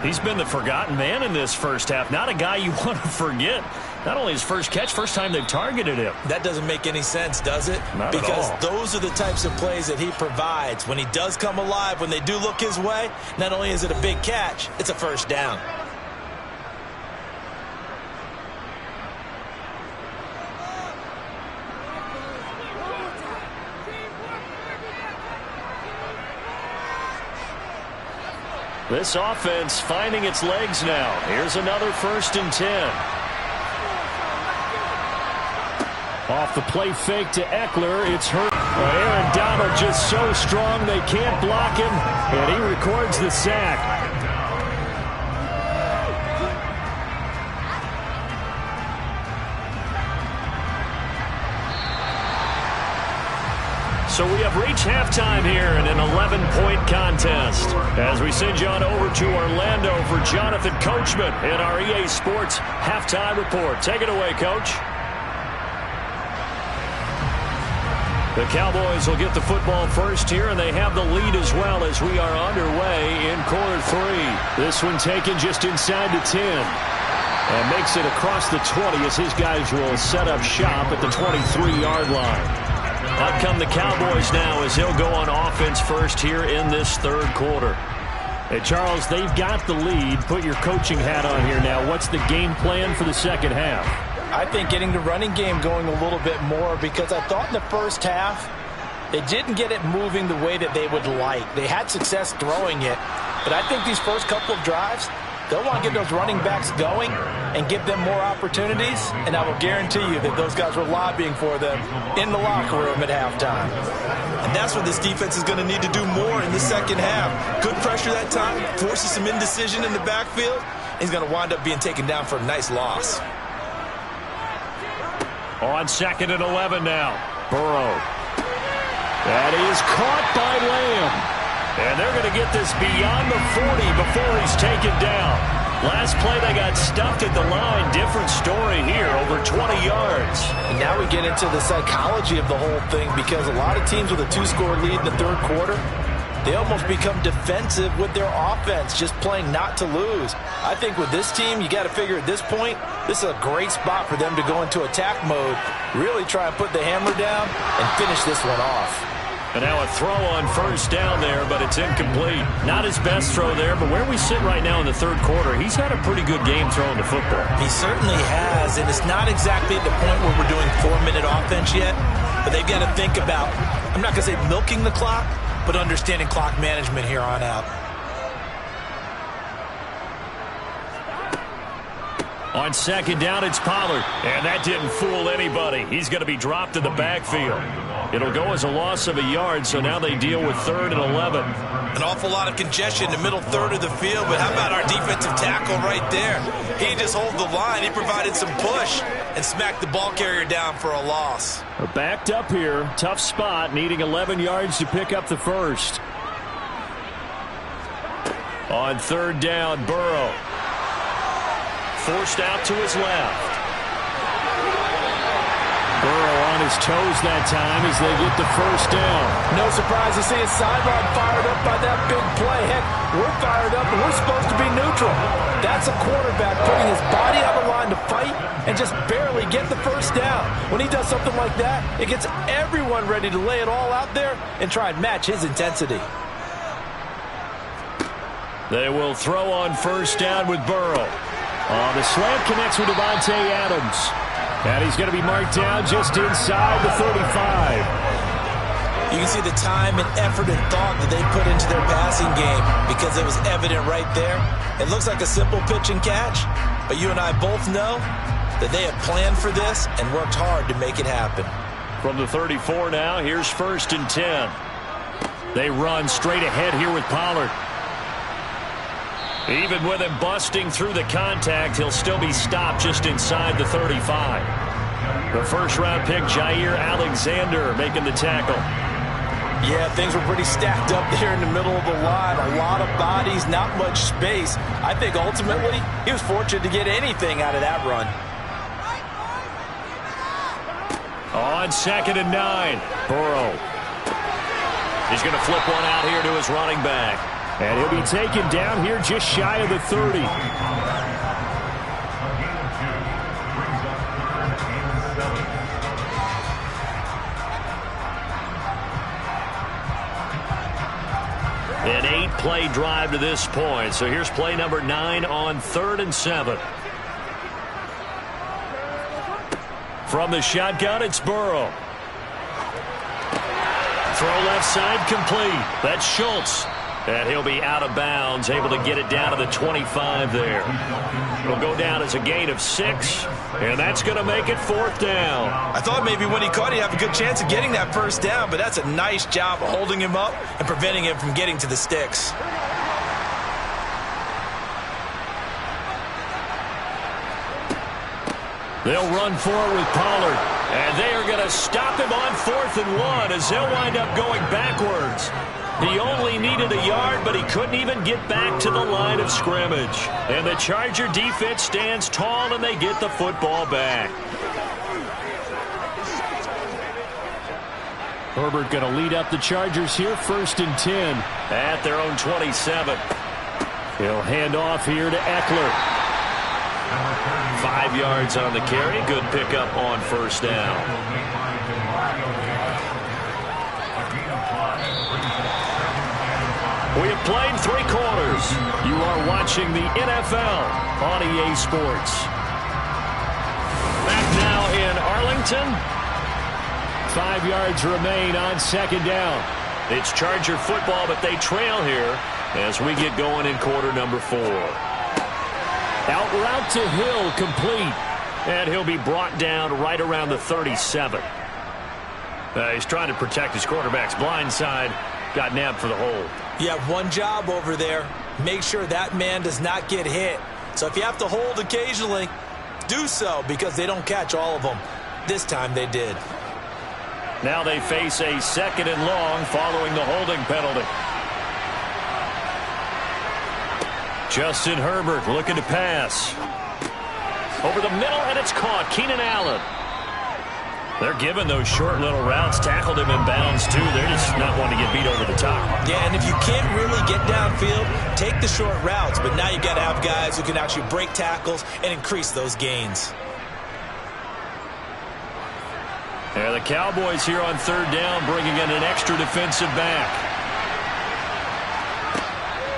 He's been the forgotten man in this first half. Not a guy you want to forget. Not only his first catch, first time they've targeted him. That doesn't make any sense, does it? Not because at all. Those are the types of plays that he provides. When he does come alive, when they do look his way, not only is it a big catch, it's a first down. This offense finding its legs now. Here's another 1st and 10. Off the play fake to Eckler, it's hurt. Aaron Donald just so strong they can't block him, and he records the sack. So we have reached halftime here in an 11-point contest. As we send you on over to Orlando for Jonathan Coachman in our EA Sports Halftime Report. Take it away, Coach. The Cowboys will get the football first here, and they have the lead as well as we are underway in quarter 3. This one taken just inside the 10. And makes it across the 20 as his guys will set up shop at the 23-yard line. Out come the Cowboys now as he'll go on offense first here in this third quarter. Hey, Charles, they've got the lead. Put your coaching hat on here now. What's the game plan for the second half? I think getting the running game going a little bit more, because I thought in the first half they didn't get it moving the way that they would like. They had success throwing it, but I think these first couple of drives, they'll want to get those running backs going and give them more opportunities, and I will guarantee you that those guys were lobbying for them in the locker room at halftime. And that's what this defense is going to need to do more in the second half. Good pressure that time, forces some indecision in the backfield. He's going to wind up being taken down for a nice loss. On 2nd and 11 now. Burrow. That is caught by Lamb. And they're going to get this beyond the 40 before he's taken down. Last play, they got stuffed at the line. Different story here, over 20 yards. And now we get into the psychology of the whole thing, because a lot of teams with a 2-score lead in the third quarter, they almost become defensive with their offense, just playing not to lose. I think with this team, you got to figure at this point, this is a great spot for them to go into attack mode, really try and put the hammer down and finish this one off. And now a throw on first down there, but it's incomplete. Not his best throw there, but where we sit right now in the third quarter, he's had a pretty good game throwing the football. He certainly has, and it's not exactly at the point where we're doing 4-minute offense yet, but they've got to think about, I'm not going to say milking the clock, but understanding clock management here on out. On second down, it's Pollard. And that didn't fool anybody. He's going to be dropped in the backfield. It'll go as a loss of a yard, so now they deal with 3rd and 11. An awful lot of congestion in the middle third of the field, but how about our defensive tackle right there? He didn't just hold the line. He provided some push and smacked the ball carrier down for a loss. Backed up here. Tough spot, needing 11 yards to pick up the first. On 3rd down, Burrow. Forced out to his left. Burrow on his toes that time as they get the first down. No surprise to see his sideline fired up by that big play. Heck, we're fired up and we're supposed to be neutral. That's a quarterback putting his body on the line to fight and just barely get the first down. When he does something like that, it gets everyone ready to lay it all out there and try and match his intensity. They will throw on 1st down with Burrow. The slant connects with Davante Adams. And he's going to be marked down just inside the 35. You can see the time and effort and thought that they put into their passing game because it was evident right there. It looks like a simple pitch and catch, but you and I both know that they have planned for this and worked hard to make it happen. From the 34 now, here's 1st and 10. They run straight ahead here with Pollard. Even with him busting through the contact, he'll still be stopped just inside the 35. The first-round pick, Jair Alexander, making the tackle. Yeah, things were pretty stacked up there in the middle of the line. A lot of bodies, not much space. I think ultimately he was fortunate to get anything out of that run. On 2nd and 9, Burrow. He's going to flip one out here to his running back. And he'll be taken down here just shy of the 30. An 8-play drive to this point. So here's play number 9 on 3rd and 7. From the shotgun, it's Burrow. Throw left side complete. That's Schultz. And he'll be out of bounds, able to get it down to the 25 there. It'll go down as a gain of 6, and that's going to make it 4th down. I thought maybe when he caught it, he'd have a good chance of getting that first down, but that's a nice job of holding him up and preventing him from getting to the sticks. They'll run forward with Pollard, and they are going to stop him on 4th and 1 as they'll wind up going backwards. He only needed a yard, but he couldn't even get back to the line of scrimmage. And the Charger defense stands tall, and they get the football back. Herbert going to lead up the Chargers here, 1st and 10. At their own 27. He'll hand off here to Eckler. 5 yards on the carry. Good pickup on 1st down. We have played 3 quarters. You are watching the NFL on EA Sports. Back now in Arlington. 5 yards remain on 2nd down. It's Charger football, but they trail here as we get going in quarter number 4. Out route to Hill, complete. And he'll be brought down right around the 37. He's trying to protect his quarterback's blind side. Got nabbed for the hold. You have one job over there. Make sure that man does not get hit. So if you have to hold occasionally, do so because they don't catch all of them. This time they did. Now they face a 2nd and long following the holding penalty. Justin Herbert looking to pass. Over the middle, and it's caught. Keenan Allen. They're giving those short little routes. Tackled him in bounds, too. They're just not wanting to get beat over the top. Yeah, and if you can't really get downfield, take the short routes. But now you've got to have guys who can actually break tackles and increase those gains. Yeah, the Cowboys here on 3rd down, bringing in an extra defensive back.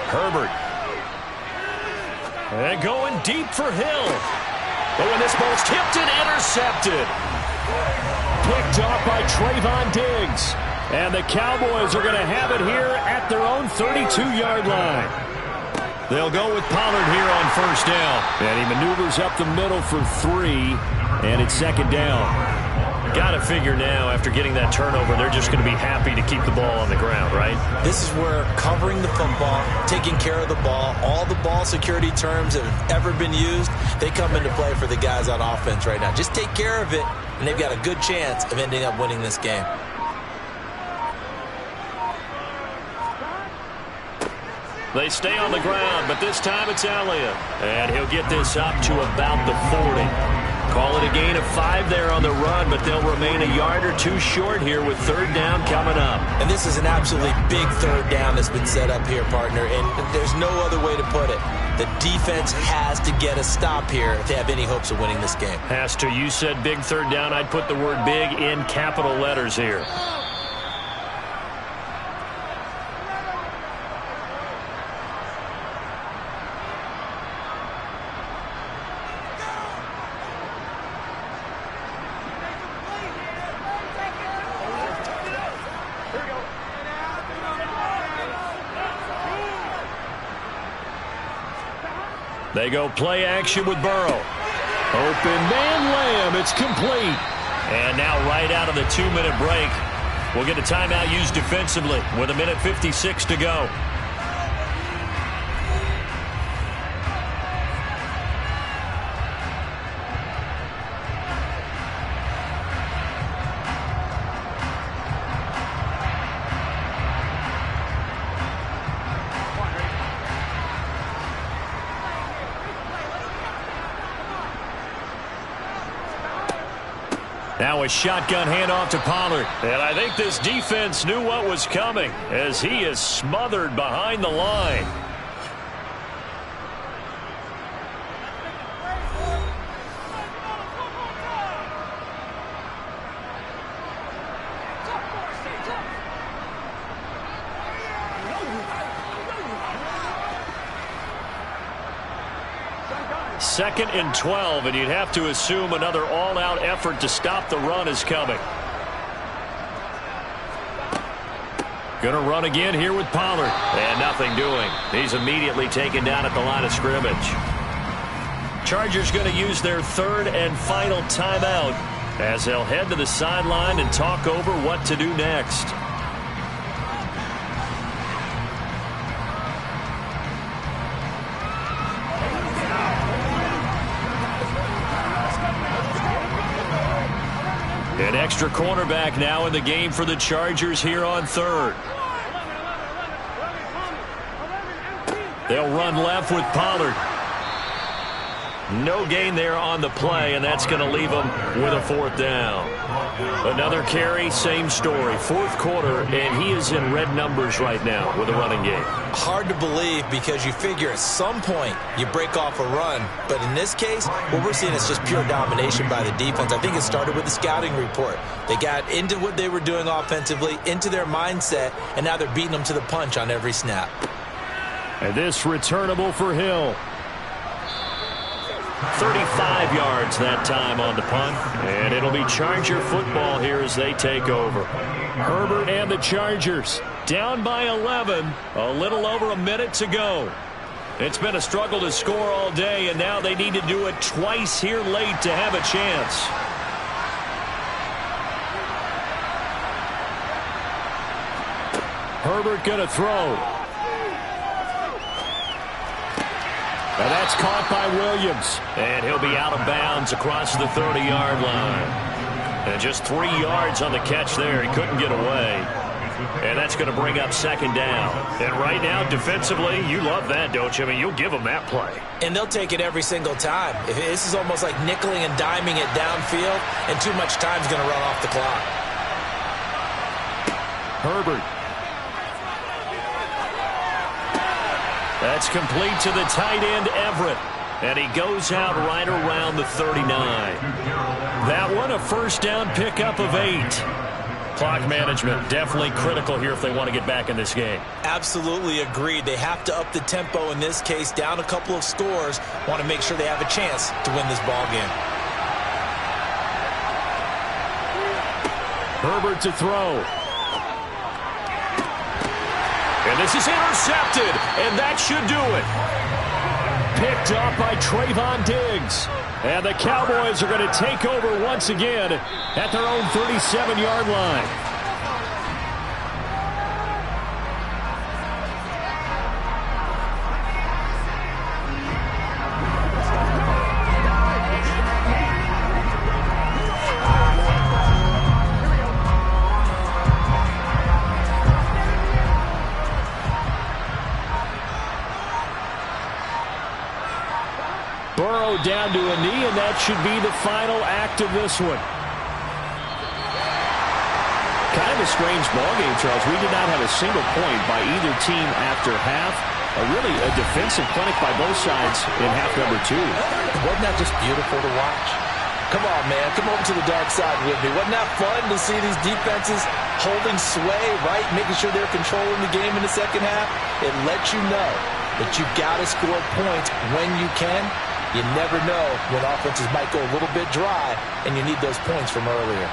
Herbert. And going deep for Hill. But when this ball's tipped and intercepted. Picked off by Trayvon Diggs. And the Cowboys are going to have it here at their own 32-yard line. They'll go with Pollard here on first down. And he maneuvers up the middle for 3, and it's second down. Got to figure now, after getting that turnover, they're just going to be happy to keep the ball on the ground, right? This is where covering the football, taking care of the ball, all the ball security terms that have ever been used, they come into play for the guys on offense right now. Just take care of it, and they've got a good chance of ending up winning this game. They stay on the ground, but this time it's Elliott. And he'll get this up to about the 40. Call it a gain of 5 there on the run, but they'll remain a yard or 2 short here with third down coming up. And this is an absolutely big third down that's been set up here, partner, and there's no other way to put it. The defense has to get a stop here if they have any hopes of winning this game. Has to. You said big third down. I'd put the word big in capital letters here. They go play action with Burrow. Open man, Lamb. It's complete. And now right out of the 2-minute break, we'll get a timeout used defensively with 1:56 to go. Now a shotgun handoff to Pollard. And I think this defense knew what was coming as he is smothered behind the line. Second and 12, and you'd have to assume another all-out effort to stop the run is coming. Going to run again here with Pollard. And nothing doing. He's immediately taken down at the line of scrimmage. Chargers going to use their third and final timeout as they'll head to the sideline and talk over what to do next. An extra cornerback now in the game for the Chargers here on third. They'll run left with Pollard. No gain there on the play, and that's going to leave them with a fourth down. Another carry, same story. Fourth quarter, and he is in red numbers right now with a running game. Hard to believe because you figure at some point you break off a run. But in this case, what we're seeing is just pure domination by the defense. I think it started with the scouting report. They got into what they were doing offensively, into their mindset, and now they're beating them to the punch on every snap. And this returnable for Hill. 35 yards that time on the punt. And it'll be Charger football here as they take over. Herbert and the Chargers down by 11. A little over a minute to go. It's been a struggle to score all day, and now they need to do it twice here late to have a chance. Herbert going to throw. And that's caught by Williams. And he'll be out of bounds across the 30-yard line. And just 3 yards on the catch there. He couldn't get away. And that's going to bring up second down. And right now, defensively, you love that, don't you? I mean, you'll give them that play. And they'll take it every single time. This is almost like nickeling and diming it downfield, and too much time's going to run off the clock. Herbert. That's complete to the tight end, Everett. And he goes out right around the 39. That one, a first down pickup of 8. Clock management definitely critical here if they want to get back in this game. Absolutely agreed. They have to up the tempo in this case, down a couple of scores. Want to make sure they have a chance to win this ball game. Herbert to throw. And this is intercepted, and that should do it. Picked up by Trayvon Diggs. And the Cowboys are going to take over once again at their own 37-yard line. Burrow down to a knee, and that should be the final act of this one. Kind of a strange ballgame, Charles. We did not have a single point by either team after half. Really a defensive clinic by both sides in half number 2. Wasn't that just beautiful to watch? Come on, man. Come over to the dark side with me. Wasn't that fun to see these defenses holding sway, right? Making sure they're controlling the game in the second half. It lets you know that you got to score points when you can. You never know when offenses might go a little bit dry, and you need those points from earlier.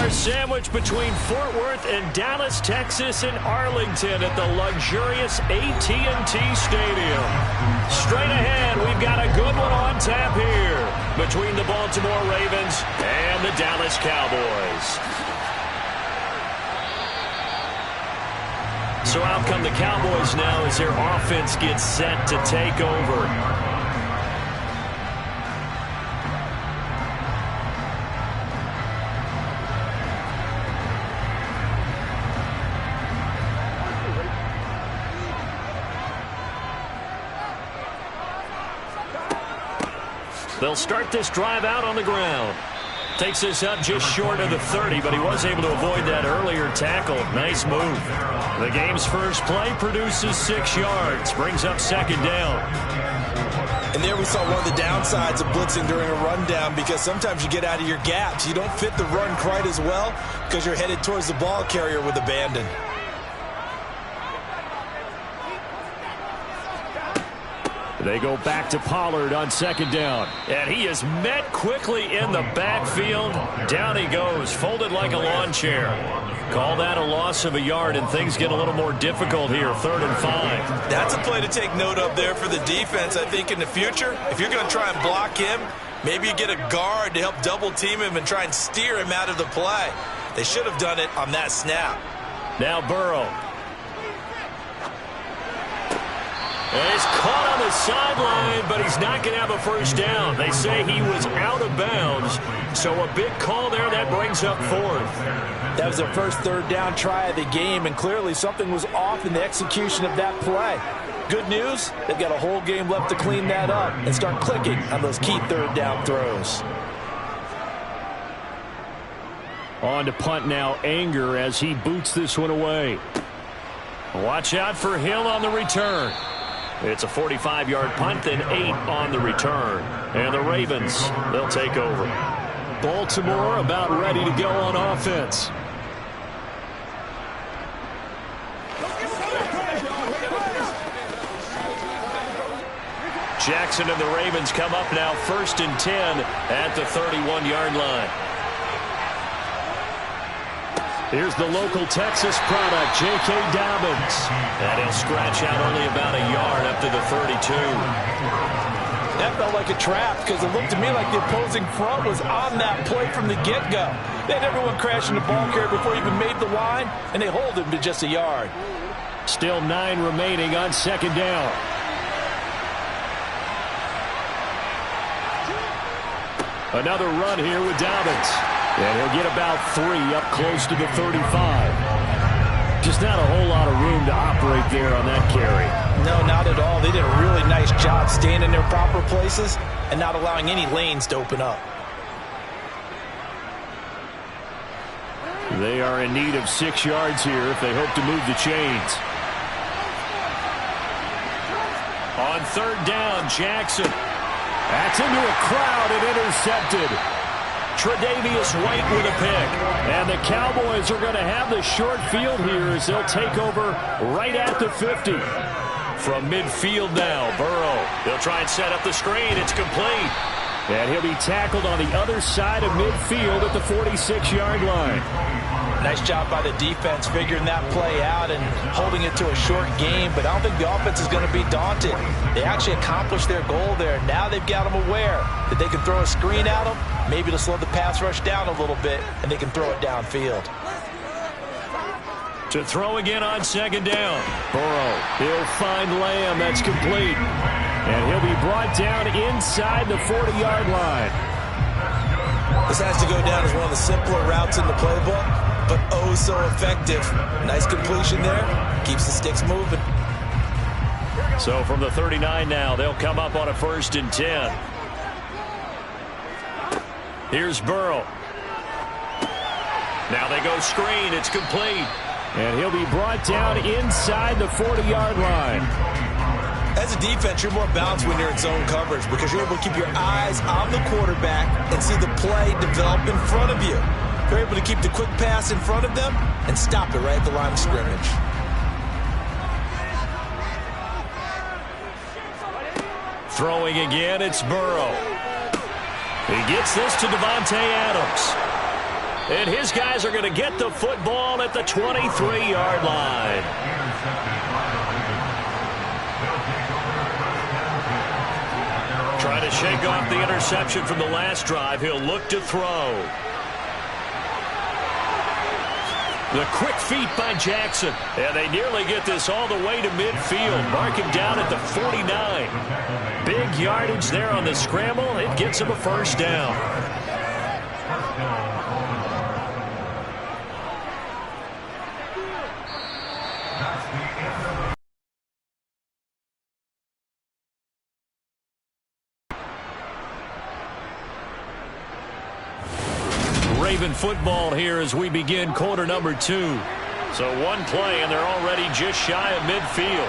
They're sandwiched between Fort Worth and Dallas, Texas, and Arlington at the luxurious AT&T Stadium. Straight ahead, we've got a good one on tap here between the Baltimore Ravens and the Dallas Cowboys. So out come the Cowboys now as their offense gets set to take over. They'll start this drive out on the ground. Takes this up just short of the 30, but he was able to avoid that earlier tackle. Nice move. The game's first play produces 6 yards. Brings up second down. And there we saw one of the downsides of blitzing during a rundown, because sometimes you get out of your gaps. You don't fit the run quite as well because you're headed towards the ball carrier with abandon. They go back to Pollard on second down. And he is met quickly in the backfield. Down he goes, folded like a lawn chair. Call that a loss of a yard, and things get a little more difficult here, 3rd and 5. That's a play to take note of there for the defense, I think, in the future. If you're going to try and block him, maybe you get a guard to help double team him and try and steer him out of the play. They should have done it on that snap. Now Burrow. And he's caught on the sideline, but he's not going to have a first down. They say he was out of bounds, so a big call there that brings up 4th. That was their first 3rd down try of the game, and clearly something was off in the execution of that play. Good news, they've got a whole game left to clean that up and start clicking on those key 3rd down throws. On to punt now, Anger, as he boots this one away. Watch out for Hill on the return. It's a 45-yard punt, then 8 on the return. And the Ravens, they'll take over. Baltimore about ready to go on offense. Jackson and the Ravens come up now 1st and 10 at the 31-yard line. Here's the local Texas product, J.K. Dobbins. And he'll scratch out only about a yard up to the 32. That felt like a trap, because it looked to me like the opposing front was on that play from the get-go. They had everyone crashing the ball carrier before he even made the line, and they hold him to just a yard. Still 9 remaining on second down. Another run here with Dobbins. And he'll get about 3 up close to the 35. Just not a whole lot of room to operate there on that carry. No, not at all. They did a really nice job staying in their proper places and not allowing any lanes to open up. They are in need of 6 yards here if they hope to move the chains. On 3rd down, Jackson. That's into a crowd and intercepted. Tre'Davious White with a pick. And the Cowboys are going to have the short field here as they'll take over right at the 50. From midfield now, Burrow. They'll try and set up the screen. It's complete. And he'll be tackled on the other side of midfield at the 46-yard line. Nice job by the defense figuring that play out and holding it to a short game, but I don't think the offense is going to be daunted. They actually accomplished their goal there. Now they've got them aware that they can throw a screen at them, maybe to slow the pass rush down a little bit, and they can throw it downfield. To throw again on second down. Burrow, he'll find Lamb. That's complete. And he'll be brought down inside the 40-yard line. This has to go down as one of the simpler routes in the playbook, but oh so effective. Nice completion there. Keeps the sticks moving. So from the 39 now, they'll come up on a 1st and 10. Here's Burrow. Now they go screen. It's complete. And he'll be brought down inside the 40-yard line. As a defense, you're more balanced when you're in zone coverage because you're able to keep your eyes on the quarterback and see the play develop in front of you. You're able to keep the quick pass in front of them and stop it right at the line of scrimmage. Throwing again, it's Burrow. He gets this to Davante Adams. And his guys are going to get the football at the 23-yard line. Trying to shake off the interception from the last drive. He'll look to throw. The quick feet by Jackson. And they nearly get this all the way to midfield. Mark him down at the 49. Big yardage there on the scramble. It gets him a first down. Raven football here as we begin quarter number 2. So one play and they're already just shy of midfield.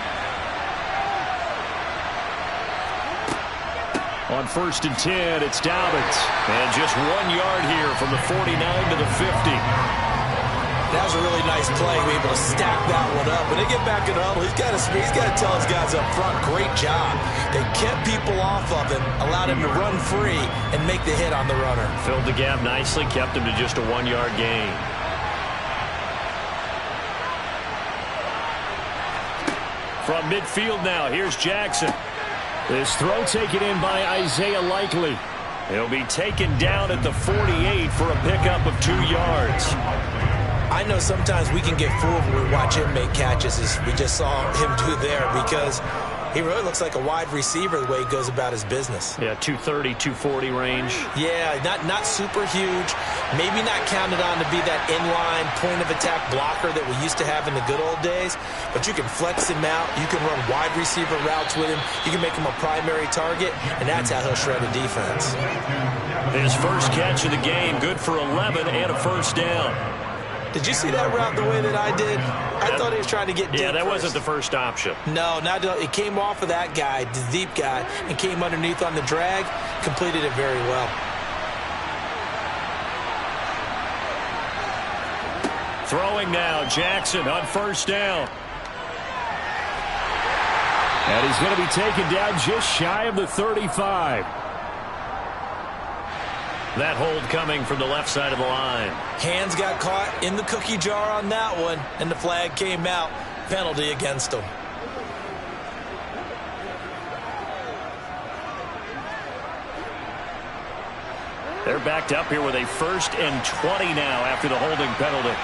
On 1st and 10, it's Dobbins. And just 1 yard here from the 49 to the 50. That was a really nice play. Be able to stack that one up. When they get back in the huddle, he's got to tell his guys up front, great job. They kept people off of him, allowed him to run free, and make the hit on the runner. Filled the gap nicely, kept him to just a 1 yard gain. From midfield now, here's Jackson. This throw taken in by Isaiah Likely. He'll be taken down at the 48 for a pickup of 2 yards. I know sometimes we can get fooled when we watch him make catches, as we just saw him do there, because he really looks like a wide receiver the way he goes about his business. Yeah, 230, 240 range. Yeah, not super huge. Maybe not counted on to be that inline point-of-attack blocker that we used to have in the good old days, but you can flex him out. You can run wide receiver routes with him. You can make him a primary target, and that's how he'll shred a defense. His first catch of the game, good for 11 and a first down. Did you see that route the way that I did? I thought he was trying to get deep. Yeah, that first. wasn't the first option. No, it came off of that guy, the deep guy, and came underneath on the drag. Completed it very well. Throwing now, Jackson on first down. And he's going to be taken down just shy of the 35. That hold coming from the left side of the line. Hands got caught in the cookie jar on that one, and the flag came out. Penalty against him. They're backed up here with a 1st and 20 now after the holding penalty.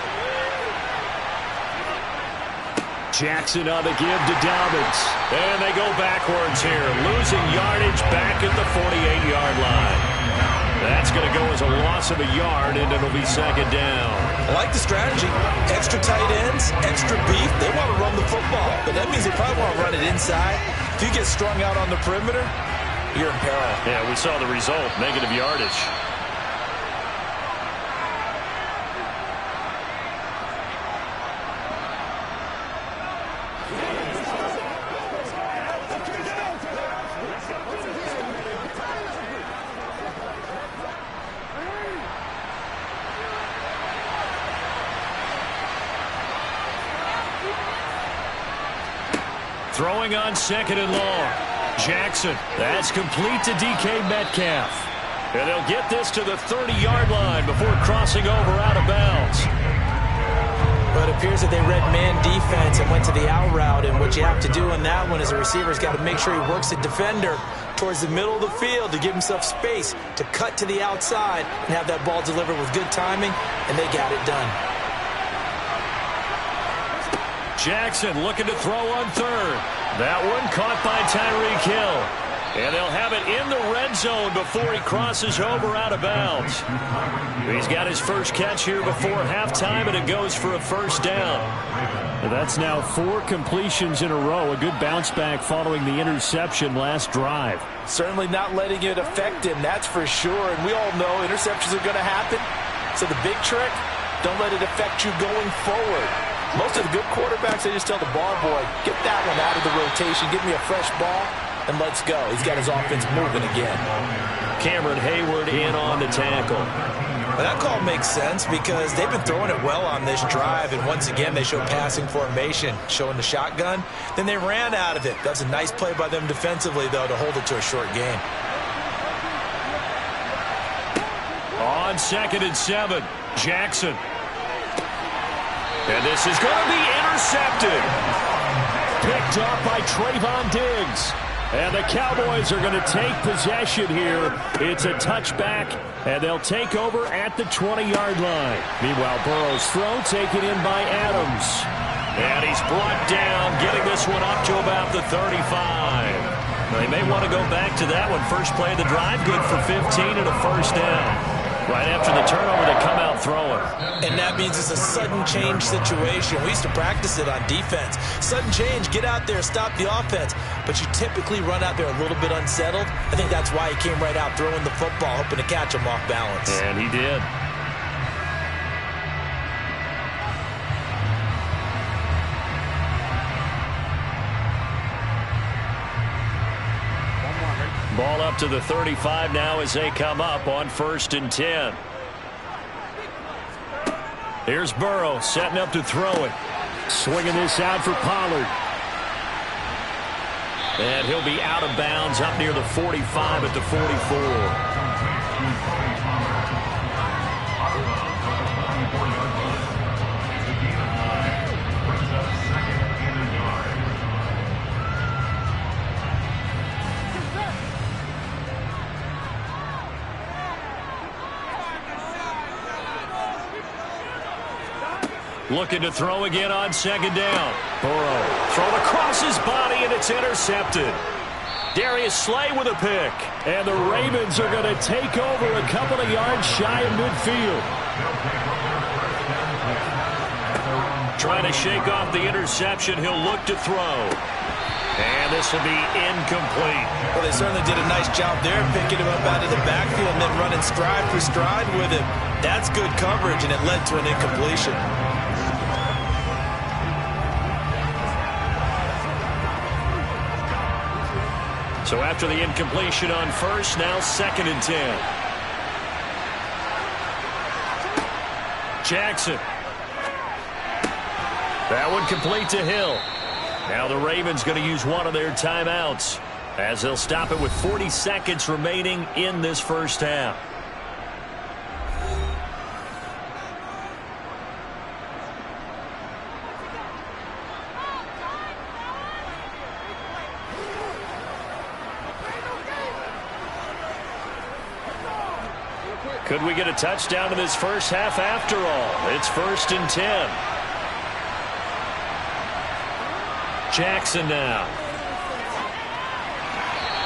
Jackson on the give to Dobbins. And they go backwards here, losing yardage back at the 48-yard line. That's going to go as a loss of a yard, and it'll be second down. I like the strategy. Extra tight ends, extra beef. They want to run the football, but that means they probably want to run it inside. If you get strung out on the perimeter, you're in peril. Yeah, we saw the result, negative yardage. Throwing on 2nd and long. Jackson. That's complete to DK Metcalf. And they'll get this to the 30-yard line before crossing over out of bounds. But it appears that they read man defense and went to the out route. And what you have to do in that one is a receiver's got to make sure he works the defender towards the middle of the field to give himself space to cut to the outside and have that ball delivered with good timing, and they got it done. Jackson looking to throw on 3rd. That one caught by Tyreek Hill. And they'll have it in the red zone before he crosses over out of bounds. He's got his first catch here before halftime, and it goes for a first down. That's now 4 completions in a row. A good bounce back following the interception last drive. Certainly not letting it affect him, that's for sure. And we all know interceptions are going to happen. So the big trick, don't let it affect you going forward. Most of the good quarterbacks, they just tell the ball boy, get that one out of the rotation, give me a fresh ball, and let's go. He's got his offense moving again. Cameron Hayward in on the tackle. Well, that call makes sense because they've been throwing it well on this drive, and once again they show passing formation, showing the shotgun. Then they ran out of it. That's a nice play by them defensively, though, to hold it to a short game. On on 2nd and 7. Jackson. And this is going to be intercepted. Picked off by Trayvon Diggs. And the Cowboys are going to take possession here. It's a touchback, and they'll take over at the 20-yard line. Meanwhile, Burrow's throw taken in by Adams. And he's brought down, getting this one up to about the 35. They may want to go back to that one. First play of the drive, good for 15 and a first down. Right after the turnover, they come out throwing. And that means it's a sudden change situation. We used to practice it on defense. Sudden change, get out there, stop the offense. But you typically run out there a little bit unsettled. I think that's why he came right out throwing the football, hoping to catch him off balance. And he did. Ball up to the 35 now as they come up on 1st and 10. Here's Burrow setting up to throw it. Swinging this out for Pollard. And he'll be out of bounds up near the 45 at the 44. Looking to throw again on 2nd down. Burrow thrown across his body, and it's intercepted. Darius Slay with a pick. And the Ravens are going to take over a couple of yards shy of midfield. Trying to shake off the interception. He'll look to throw. And this will be incomplete. Well, they certainly did a nice job there, picking him up out of the backfield and then running stride for stride with him. That's good coverage, and it led to an incompletion. So after the incompletion on 1st, now 2nd and 10. Jackson. That one complete to Hill. Now the Ravens going to use one of their timeouts as they'll stop it with 40 seconds remaining in this first half. Could we get a touchdown in this first half after all? It's 1st and 10. Jackson now.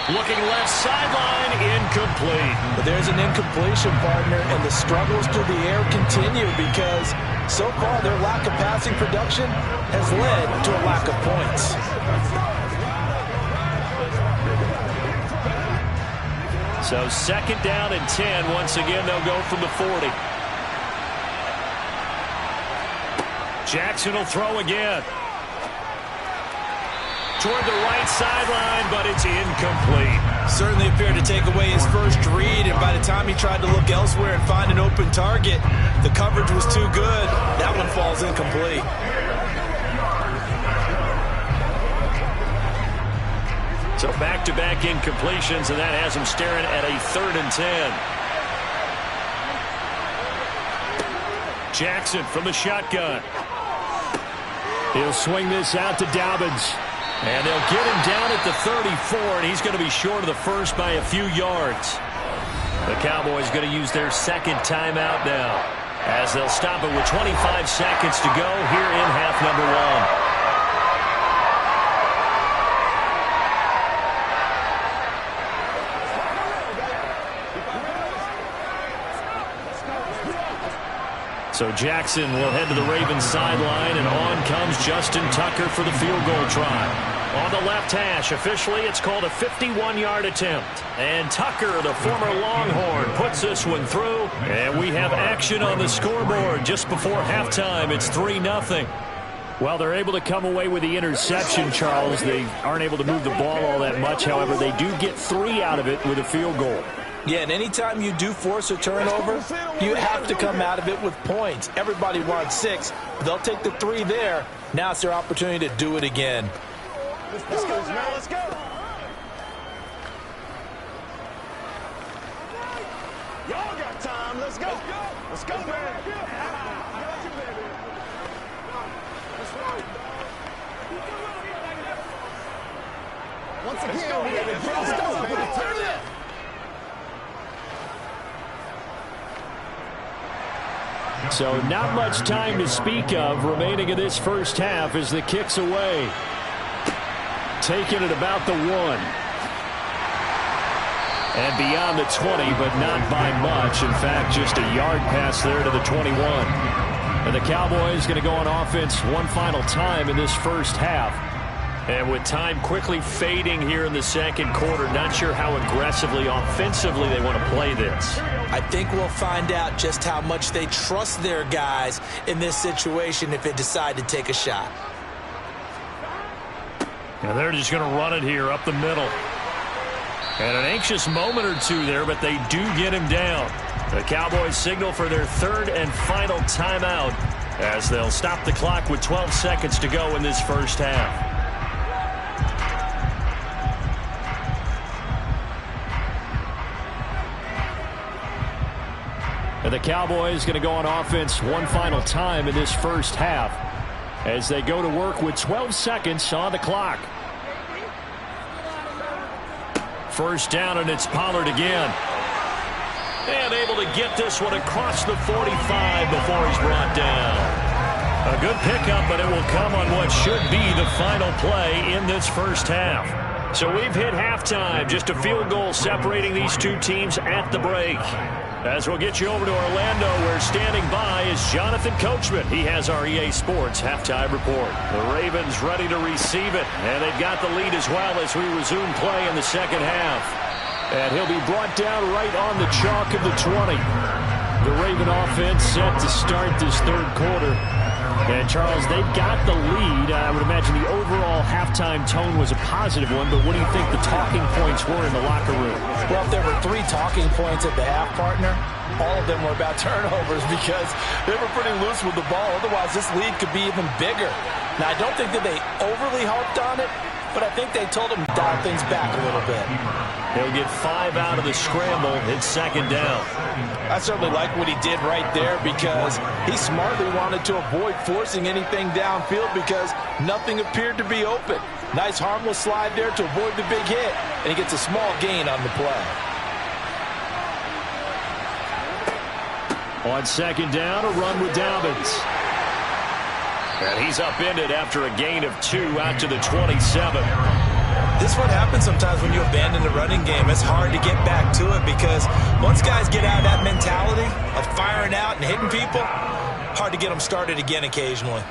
Looking left sideline, incomplete. But there's an incompletion, partner, and the struggles through the air continue because so far their lack of passing production has led to a lack of points. So 2nd down and 10. Once again, they'll go from the 40. Jackson will throw again. Toward the right sideline, but it's incomplete. Certainly appeared to take away his first read, and by the time he tried to look elsewhere and find an open target, the coverage was too good. That one falls incomplete. So back-to-back incompletions, and that has him staring at a 3rd and 10. Jackson from the shotgun. He'll swing this out to Dobbins. And they'll get him down at the 34, and he's going to be short of the first by a few yards. The Cowboys going to use their 2nd timeout now as they'll stop it with 25 seconds to go here in half number 1. So Jackson will head to the Ravens sideline, and on comes Justin Tucker for the field goal try. On the left hash, officially it's called a 51-yard attempt. And Tucker, the former Longhorn, puts this one through. And we have action on the scoreboard just before halftime. It's 3-0. Well, they're able to come away with the interception, Charles. They aren't able to move the ball all that much. However, they do get 3 out of it with a field goal. Yeah, and anytime you do force a turnover, you have to come out of it with points. Everybody wants 6. They'll take the 3 there. Now it's their opportunity to do it again. Let's go, man. Let's go. Y'all got time. Let's go. Let's go, baby. Once again, we got to go, baby. Turn it up. So not much time to speak of remaining in this first half as the kick's away. Taking it about the 1. And beyond the 20, but not by much. In fact, just a yard pass there to the 21. And the Cowboys going to go on offense one final time in this first half. And with time quickly fading here in the second quarter, not sure how aggressively, offensively they want to play this. I think we'll find out just how much they trust their guys in this situation if they decide to take a shot. And they're just going to run it here up the middle. And an anxious moment or two there, but they do get him down. The Cowboys signal for their third and final timeout as they'll stop the clock with 12 seconds to go in this first half. And the Cowboys going to go on offense one final time in this first half as they go to work with 12 seconds on the clock. First down, and it's Pollard again. And able to get this one across the 45 before he's brought down. A good pickup, but it will come on what should be the final play in this first half. So we've hit halftime, just a field goal separating these two teams at the break. As we'll get you over to Orlando, where standing by is Jonathan Coachman. He has our EA Sports halftime report. The Ravens ready to receive it, and they've got the lead as well as we resume play in the second half. And he'll be brought down right on the chalk of the 20. The Raven offense set to start this third quarter. And, Charles, they've got the lead. I would imagine the overall halftime tone was a positive one, but what do you think the talking points were in the locker room? Well, if there were 3 talking points at the half, partner, all of them were about turnovers because they were pretty loose with the ball. Otherwise, this lead could be even bigger. Now, I don't think that they overly harped on it, but I think they told him to dial things back a little bit. He'll get 5 out of the scramble. It's second down. I certainly like what he did right there because he smartly wanted to avoid forcing anything downfield because nothing appeared to be open. Nice harmless slide there to avoid the big hit, and he gets a small gain on the play. On second down, a run with Dobbins. And he's upended after a gain of 2 out to the 27. This is what happens sometimes when you abandon the running game. It's hard to get back to it because once guys get out of that mentality of firing out and hitting people, hard to get them started again occasionally.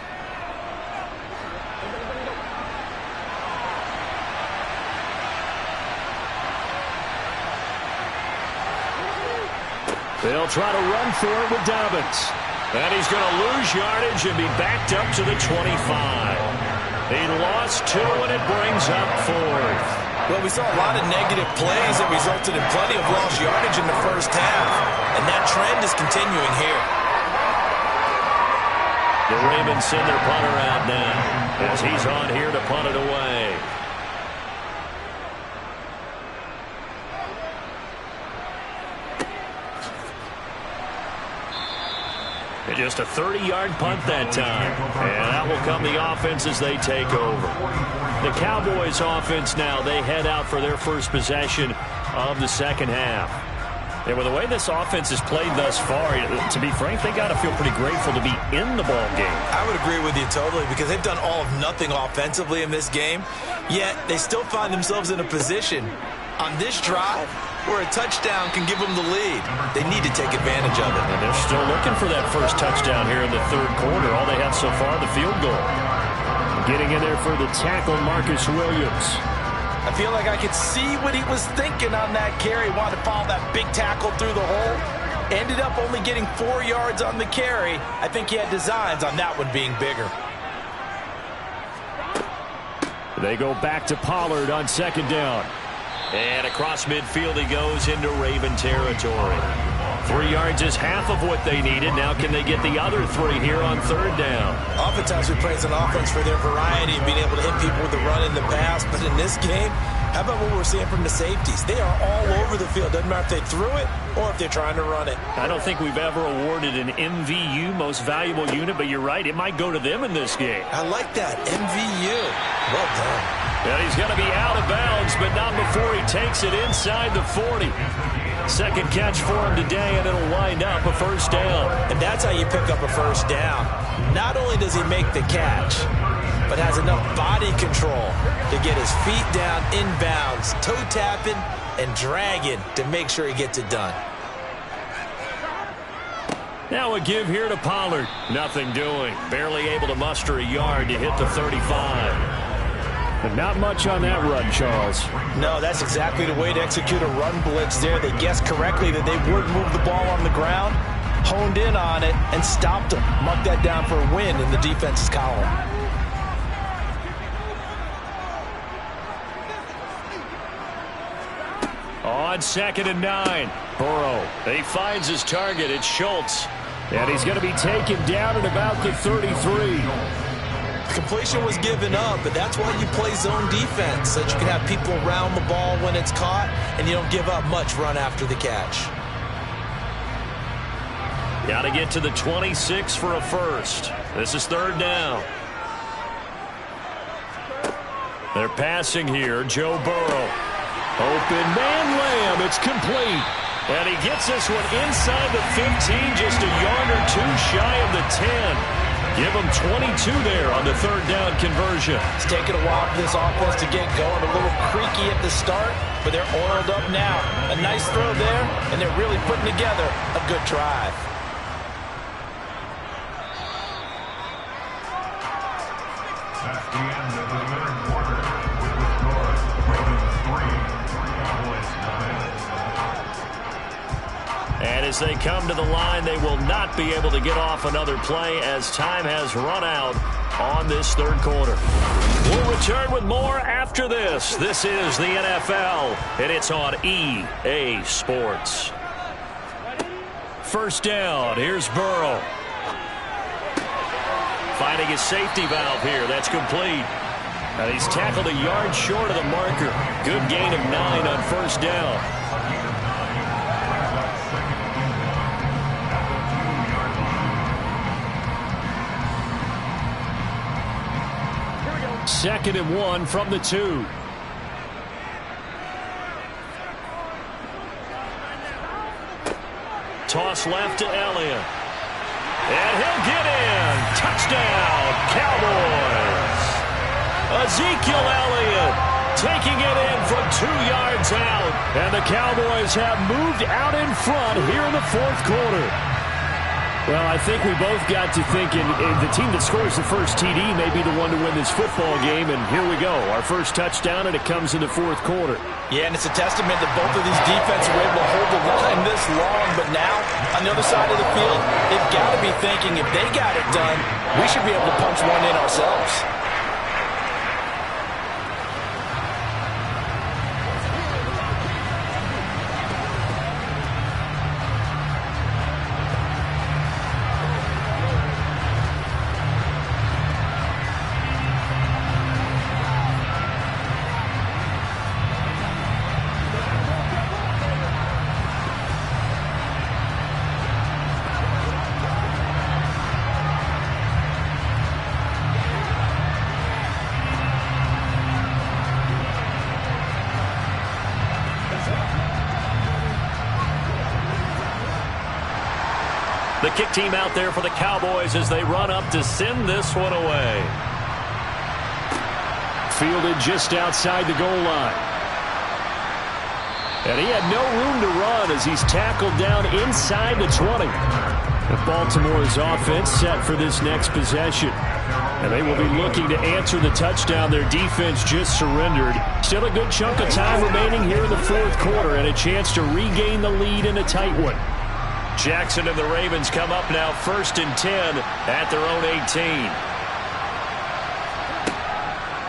They'll try to run for it with Dobbins. And he's going to lose yardage and be backed up to the 25. He lost 2, and it brings up 4th. Well, we saw a lot of negative plays that resulted in plenty of lost yardage in the first half, and that trend is continuing here. The Ravens send their punter out now as he's on here to punt it away. Just a 30-yard punt that time. And that will come the offense as they take over. The Cowboys offense now, they head out for their first possession of the second half. And with the way this offense has played thus far, to be frank, they got to feel pretty grateful to be in the ball game. I would agree with you totally because they've done all of nothing offensively in this game, yet they still find themselves in a position on this drive where a touchdown can give them the lead. They need to take advantage of it. And they're still looking for that first touchdown here in the third quarter. All they have so far, the field goal. Getting in there for the tackle, Marcus Williams. I feel like I could see what he was thinking on that carry. Wanted to follow that big tackle through the hole. Ended up only getting 4 yards on the carry. I think he had designs on that one being bigger. They go back to Pollard on second down. And across midfield he goes into Raven territory. 3 yards is half of what they needed. Now can they get the other 3 here on third down? Oftentimes we praise an offense for their variety and being able to hit people with the run in the pass. But in this game, How about what we're seeing from the safeties? They are all over the field. Doesn't matter if they threw it or if they're trying to run it. I don't think we've ever awarded an MVU, most valuable unit, but you're right, it might go to them in this game. I like that, MVU. Well done. And he's going to be out of bounds, but not before he takes it inside the 40. Second catch for him today, and it'll wind up a first down. And that's how you pick up a first down. Not only does he make the catch, but has enough body control to get his feet down inbounds, toe tapping and dragging to make sure he gets it done. Now a give here to Pollard. Nothing doing. Barely able to muster a yard to hit the 35. But not much on that run, Charles. No, that's exactly the way to execute a run blitz there. They guessed correctly that they would move the ball on the ground, honed in on it, and stopped them. Mark that down for a win in the defense's column. On 2nd and 9. Burrow. He finds his target. It's Schultz. And he's going to be taken down at about the 33. Completion was given up, but that's why you play zone defense, so that you can have people around the ball when it's caught, and you don't give up much run after the catch. Got to get to the 26 for a first. This is 3rd down. They're passing here. Joe Burrow. Open man Lamb. It's complete. And he gets this one inside the 15, just a yard or two shy of the 10. Give him 22 there on the 3rd down conversion. It's taken a while for this offense to get going. A little creaky at the start, but they're oiled up now. A nice throw there, and they're really putting together a good drive. That's the end of the third quarter. With the score, Ravens 3, Cowboys 9. And as they come to the line, they will not be able to get off another play as time has run out on this 3rd quarter. We'll return with more after this. This is the NFL, and it's on EA Sports. First down. Here's Burrow. Finding his safety valve here. That's complete. And he's tackled a yard short of the marker. Good gain of 9 on first down. 2nd and 1 from the 2. Toss left to Elliott. And he'll get in. Touchdown, Cowboys. Ezekiel Elliott taking it in from 2 yards out. And the Cowboys have moved out in front here in the 4th quarter. Well, I think we both got to thinking the team that scores the first TD may be the one to win this football game, and here we go. Our first touchdown, and it comes in the 4th quarter. Yeah, and it's a testament that both of these defenses were able to hold the line this long, but now, on the other side of the field, they've got to be thinking if they got it done, we should be able to punch one in ourselves. The kick team out there for the Cowboys as they run up to send this one away. Fielded just outside the goal line. And he had no room to run as he's tackled down inside the 20. Baltimore's offense set for this next possession. And they will be looking to answer the touchdown their defense just surrendered. Still a good chunk of time remaining here in the 4th quarter and a chance to regain the lead in a tight one. Jackson and the Ravens come up now 1st and 10 at their own 18.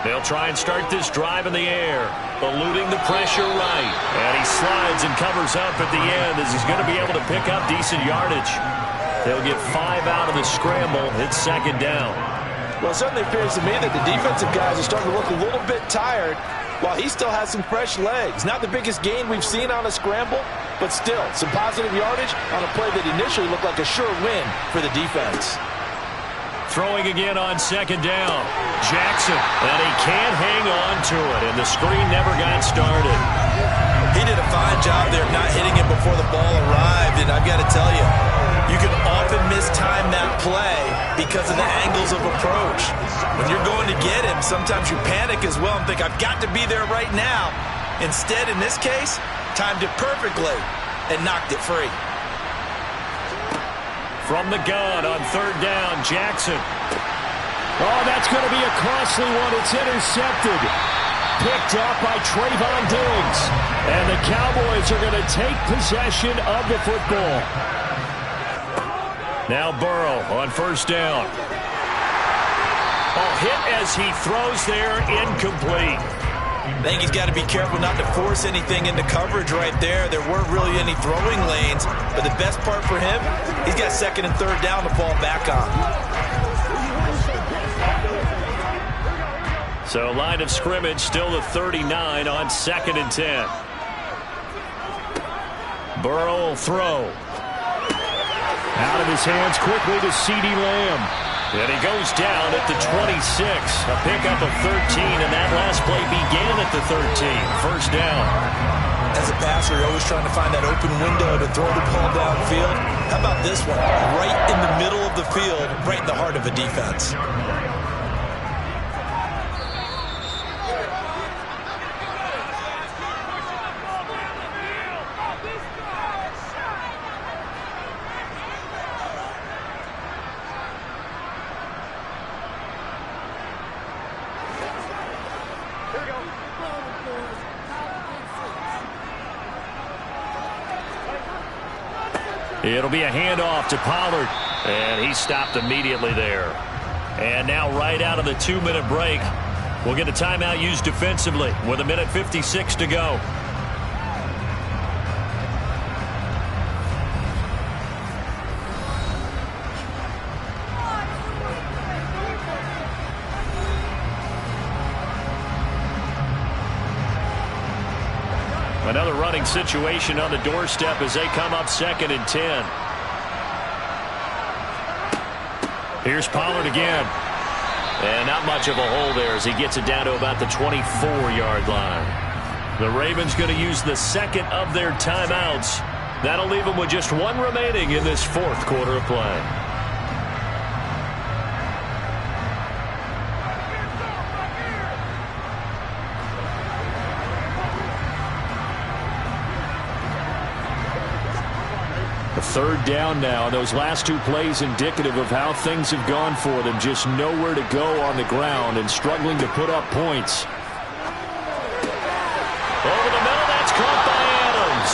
They'll try and start this drive in the air, eluding the pressure right. And he slides and covers up at the end as he's going to be able to pick up decent yardage. They'll get 5 out of the scramble. It's 2nd down. Well, it certainly appears to me that the defensive guys are starting to look a little bit tired. while he still has some fresh legs. Not the biggest gain we've seen on a scramble, but still some positive yardage on a play that initially looked like a sure win for the defense. Throwing again on second down. Jackson, and he can't hang on to it, and the screen never got started. He did a fine job there not hitting it before the ball arrived, and I've got to tell you, you can often mistime that play because of the angles of approach. When you're going to get him, sometimes you panic as well and think, I've got to be there right now. Instead, in this case, timed it perfectly and knocked it free. From the gun on third down, Jackson. Oh, that's going to be a costly one. It's intercepted. Picked up by Trayvon Diggs. And the Cowboys are going to take possession of the football. Now Burrow on first down. Oh, hit as he throws there, incomplete. I think he's got to be careful not to force anything into coverage right there. There weren't really any throwing lanes, but the best part for him, he's got second and third down to fall back on. So line of scrimmage still the 39 on second and 10. Burrow will throw. Out of his hands quickly to CeeDee Lamb. And he goes down at the 26. A pickup of 13, and that last play began at the 13. First down. As a passer, you're always trying to find that open window to throw the ball downfield. How about this one? Right in the middle of the field, right in the heart of a defense. It'll be a handoff to Pollard, and he stopped immediately there. And now right out of the 2-minute break, we'll get a timeout used defensively with 1:56 to go. Another running situation on the doorstep as they come up second and 10. Here's Pollard again. And not much of a hole there as he gets it down to about the 24-yard line. The Ravens going to use the second of their timeouts. That'll leave them with just one remaining in this fourth quarter of play. Third down now. Those last two plays indicative of how things have gone for them. Just nowhere to go on the ground and struggling to put up points. Over the middle, that's caught by Adams.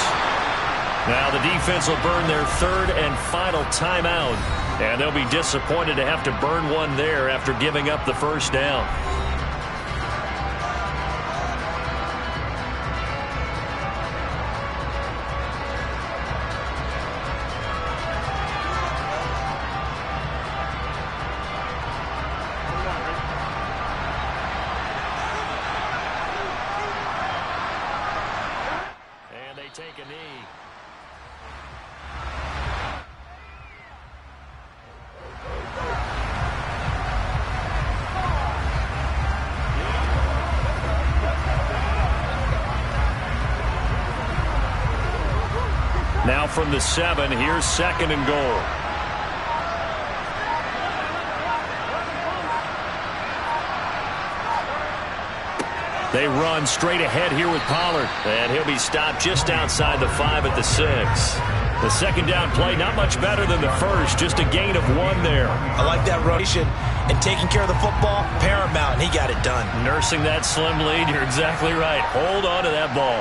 Now the defense will burn their third and final timeout. And they'll be disappointed to have to burn one there after giving up the first down. Take a knee. Now from the 7, here's second and goal. They run straight ahead here with Pollard. And he'll be stopped just outside the 5 at the 6. The second down play, not much better than the first. Just a gain of 1 there. I like that rotation. And taking care of the football, paramount. And he got it done. Nursing that slim lead, you're exactly right. Hold on to that ball.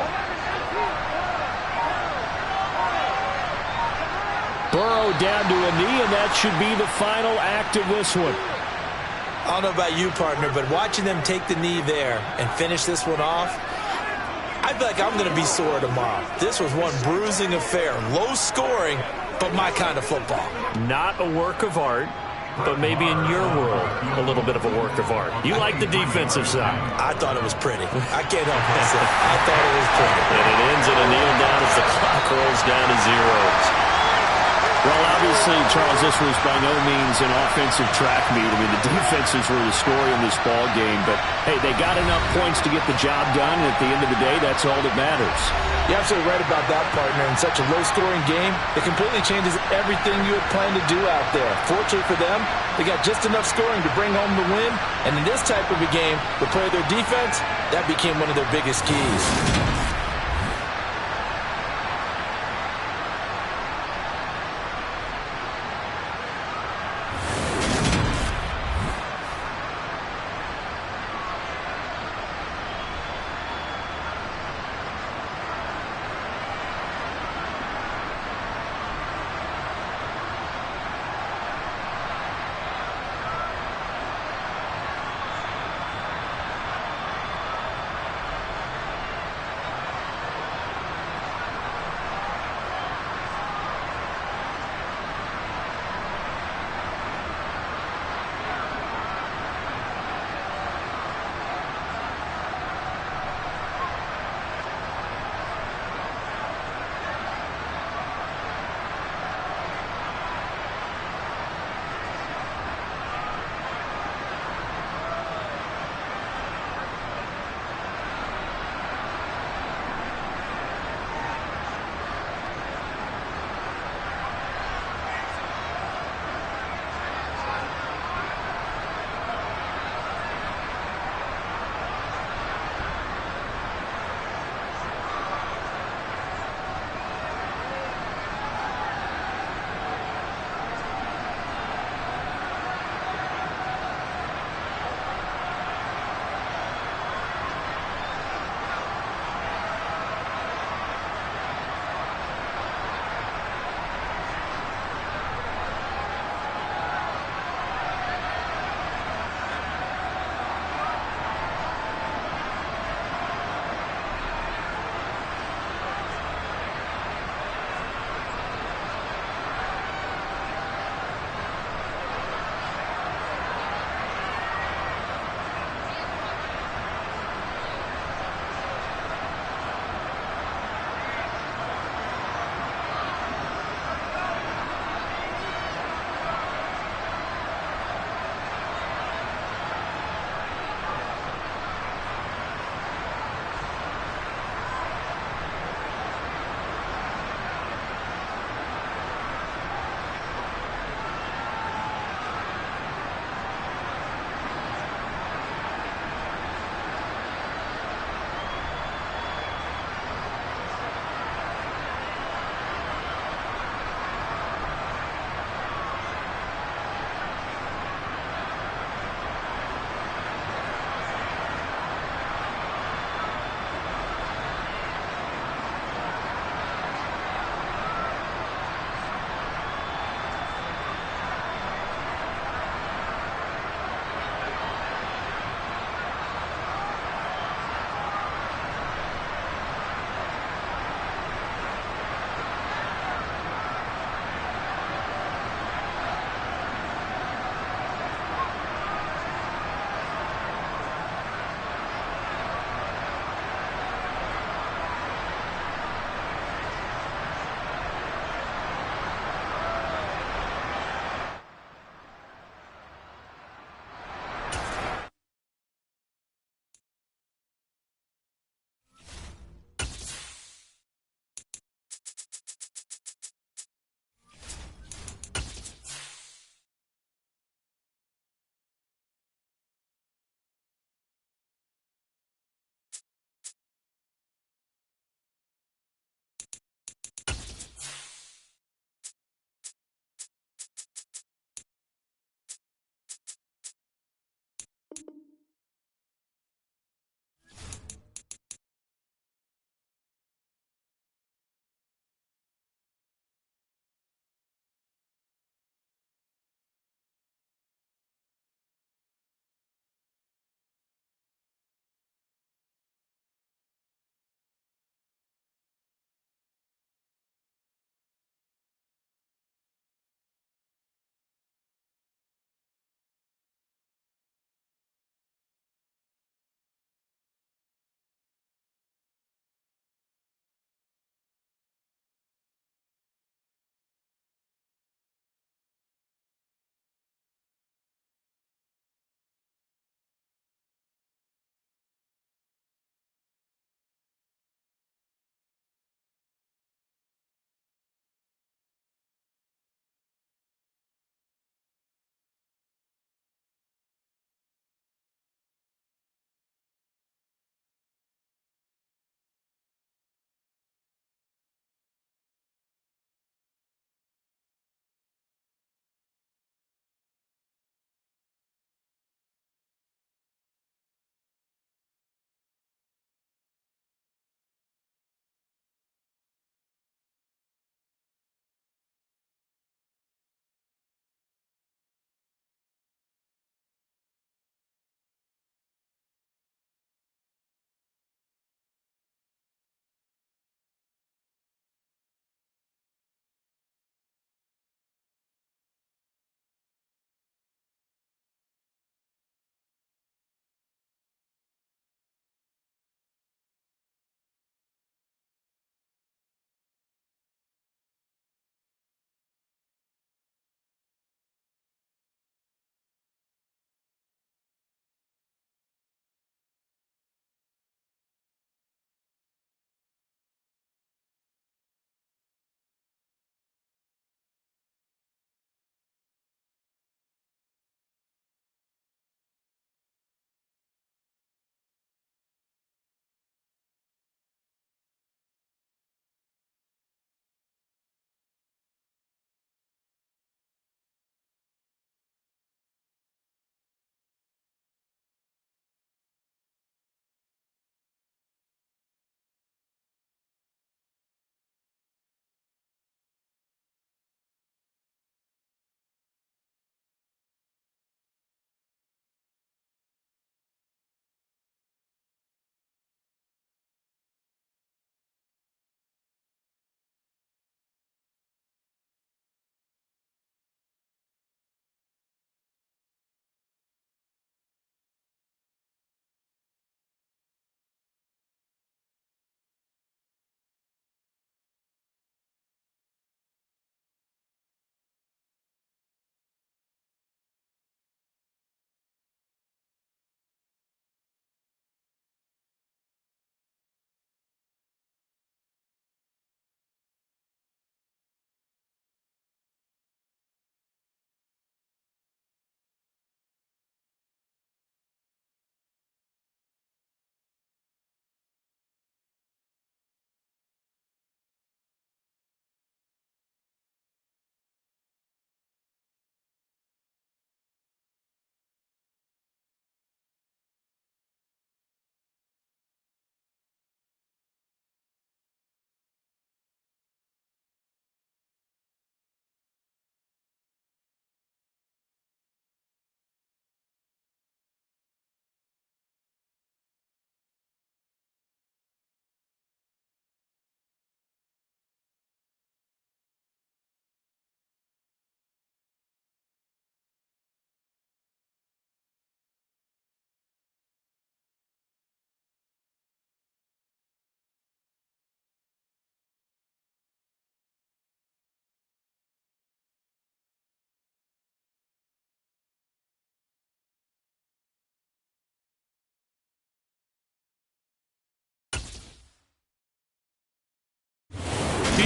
Burrow down to a knee, and that should be the final act of this one. I don't know about you, partner, but watching them take the knee there and finish this one off, I feel like I'm going to be sore tomorrow. This was one bruising affair. Low scoring, but my kind of football. Not a work of art, but maybe in your world, a little bit of a work of art. You like the defensive side. I thought it was pretty. I can't help myself. I thought it was pretty. And it ends in a kneel down as the clock rolls down to zeros. Well, obviously, Charles, this was by no means an offensive track meet. I mean, the defenses were the story in this ball game. But, hey, they got enough points to get the job done. And at the end of the day, that's all that matters. You're absolutely right about that, partner. In such a low-scoring game, it completely changes everything you had planned to do out there. Fortunately for them, they got just enough scoring to bring home the win. And in this type of a game, to play their defense, that became one of their biggest keys.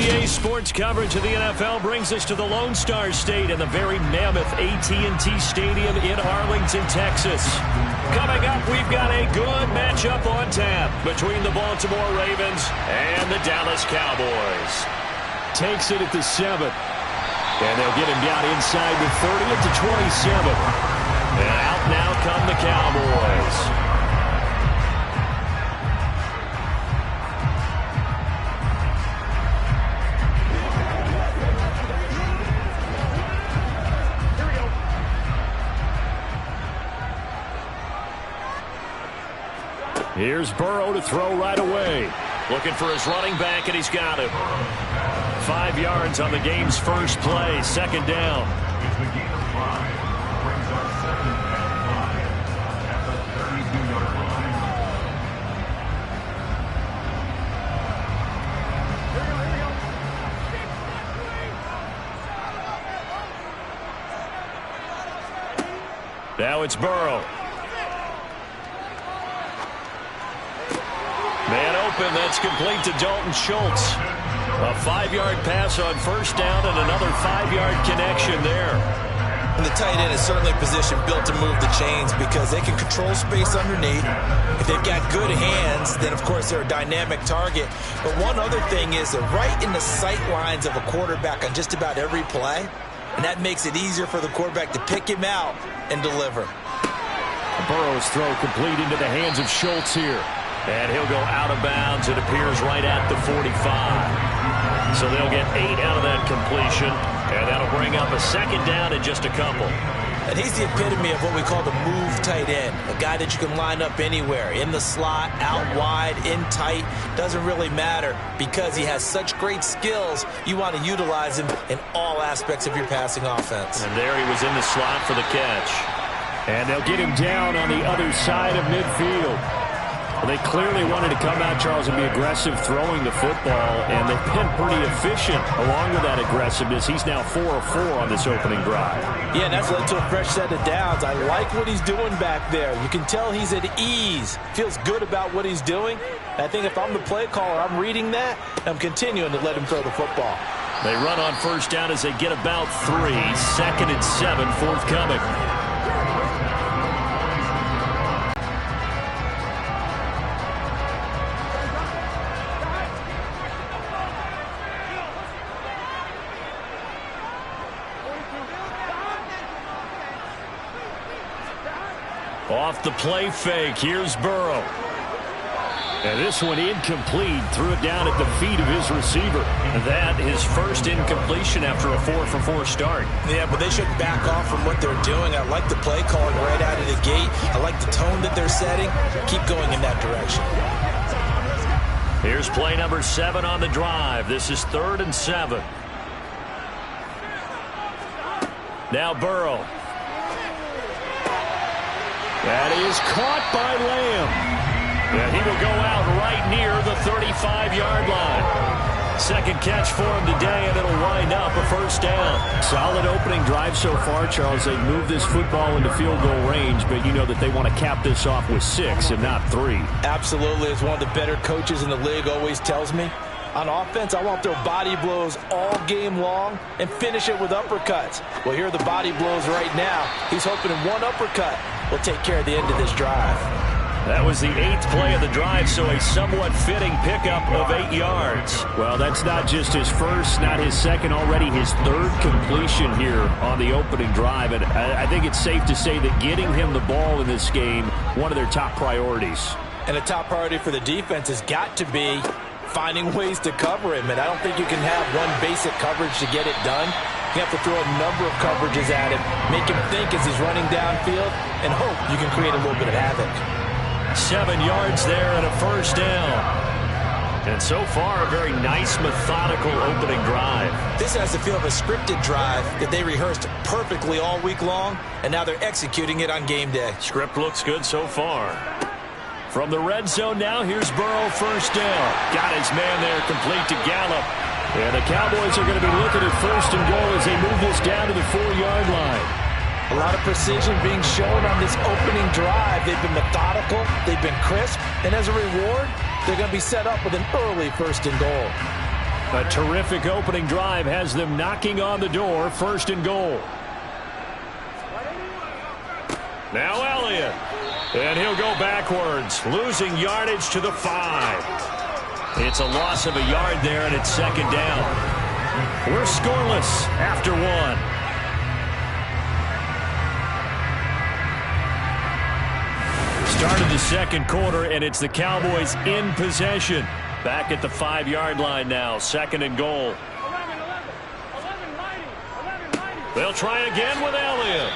CBA Sports coverage of the NFL brings us to the Lone Star State and the very mammoth AT&T Stadium in Arlington, Texas. Coming up, we've got a good matchup on tap between the Baltimore Ravens and the Dallas Cowboys. Takes it at the 7. And they'll get him down inside the 30 at the 27. And out now come the Cowboys. Here's Burrow to throw right away. Looking for his running back, and he's got it. 5 yards on the game's first play, second down. It's the gain of 5. Brings up 2nd and 5 at the 32-yard line. Now it's Burrow. Man open, that's complete to Dalton Schultz. A 5-yard pass on first down and another 5-yard connection there. And the tight end is certainly a position built to move the chains because they can control space underneath. If they've got good hands, then of course they're a dynamic target. But one other thing is they're right in the sight lines of a quarterback on just about every play. And that makes it easier for the quarterback to pick him out and deliver. Burrow's throw complete into the hands of Schultz here. And he'll go out of bounds, it appears, right at the 45. So they'll get 8 out of that completion, and that'll bring up a second down in just a couple. And he's the epitome of what we call the move tight end, a guy that you can line up anywhere, in the slot, out wide, in tight, doesn't really matter because he has such great skills. You want to utilize him in all aspects of your passing offense. And there he was in the slot for the catch. And they'll get him down on the other side of midfield. Well, they clearly wanted to come out, Charles, and be aggressive throwing the football, and they've been pretty efficient along with that aggressiveness. He's now 4 of 4 on this opening drive. Yeah, and that's led to a fresh set of downs. I like what he's doing back there. You can tell he's at ease, feels good about what he's doing. I think if I'm the play caller, I'm reading that, and I'm continuing to let him throw the football. They run on first down as they get about 3. 2nd and 7, forthcoming. Off the play fake, here's Burrow. And this one incomplete, threw it down at the feet of his receiver. That his first incompletion after a 4 for 4 start. Yeah, but they should back off from what they're doing. I like the play calling right out of the gate. I like the tone that they're setting. Keep going in that direction. Here's play number 7 on the drive. This is 3rd and 7. Now Burrow. That is caught by Lamb. And he will go out right near the 35-yard line. Second catch for him today, and it'll wind up a first down. Solid opening drive so far, Charles. They've moved this football into field goal range, but you know that they want to cap this off with 6 and not 3. Absolutely. As one of the better coaches in the league always tells me, on offense, I want to throw body blows all game long and finish it with uppercuts. Well, here are the body blows right now. He's hoping in one uppercut will take care of the end of this drive. That was the 8th play of the drive, so a somewhat fitting pickup of 8 yards. Well, that's not just his first, not his second, already his 3rd completion here on the opening drive. And I think it's safe to say that getting him the ball in this game, one of their top priorities. And a top priority for the defense has got to be finding ways to cover him. And I don't think you can have one basic coverage to get it done. You have to throw a number of coverages at him, make him think as he's running downfield, and hope you can create a little bit of havoc. 7 yards there and a first down. And so far, a very nice, methodical opening drive. This has the feel of a scripted drive that they rehearsed perfectly all week long, and now they're executing it on game day. Script looks good so far. From the red zone now, here's Burrow, first down. Got his man there, complete to Gallup. And the Cowboys are going to be looking at first and goal as they move this down to the 4-yard line. A lot of precision being shown on this opening drive. They've been methodical, they've been crisp, and as a reward, they're going to be set up with an early first and goal. A terrific opening drive has them knocking on the door. 1st and goal. Now Elliott. And he'll go backwards, losing yardage to the 5. It's a loss of a yard there, and it's 2nd down. We're scoreless after 1. Started the 2nd quarter, and it's the Cowboys in possession. Back at the 5-yard line now, 2nd and goal. They'll try again with Elliott.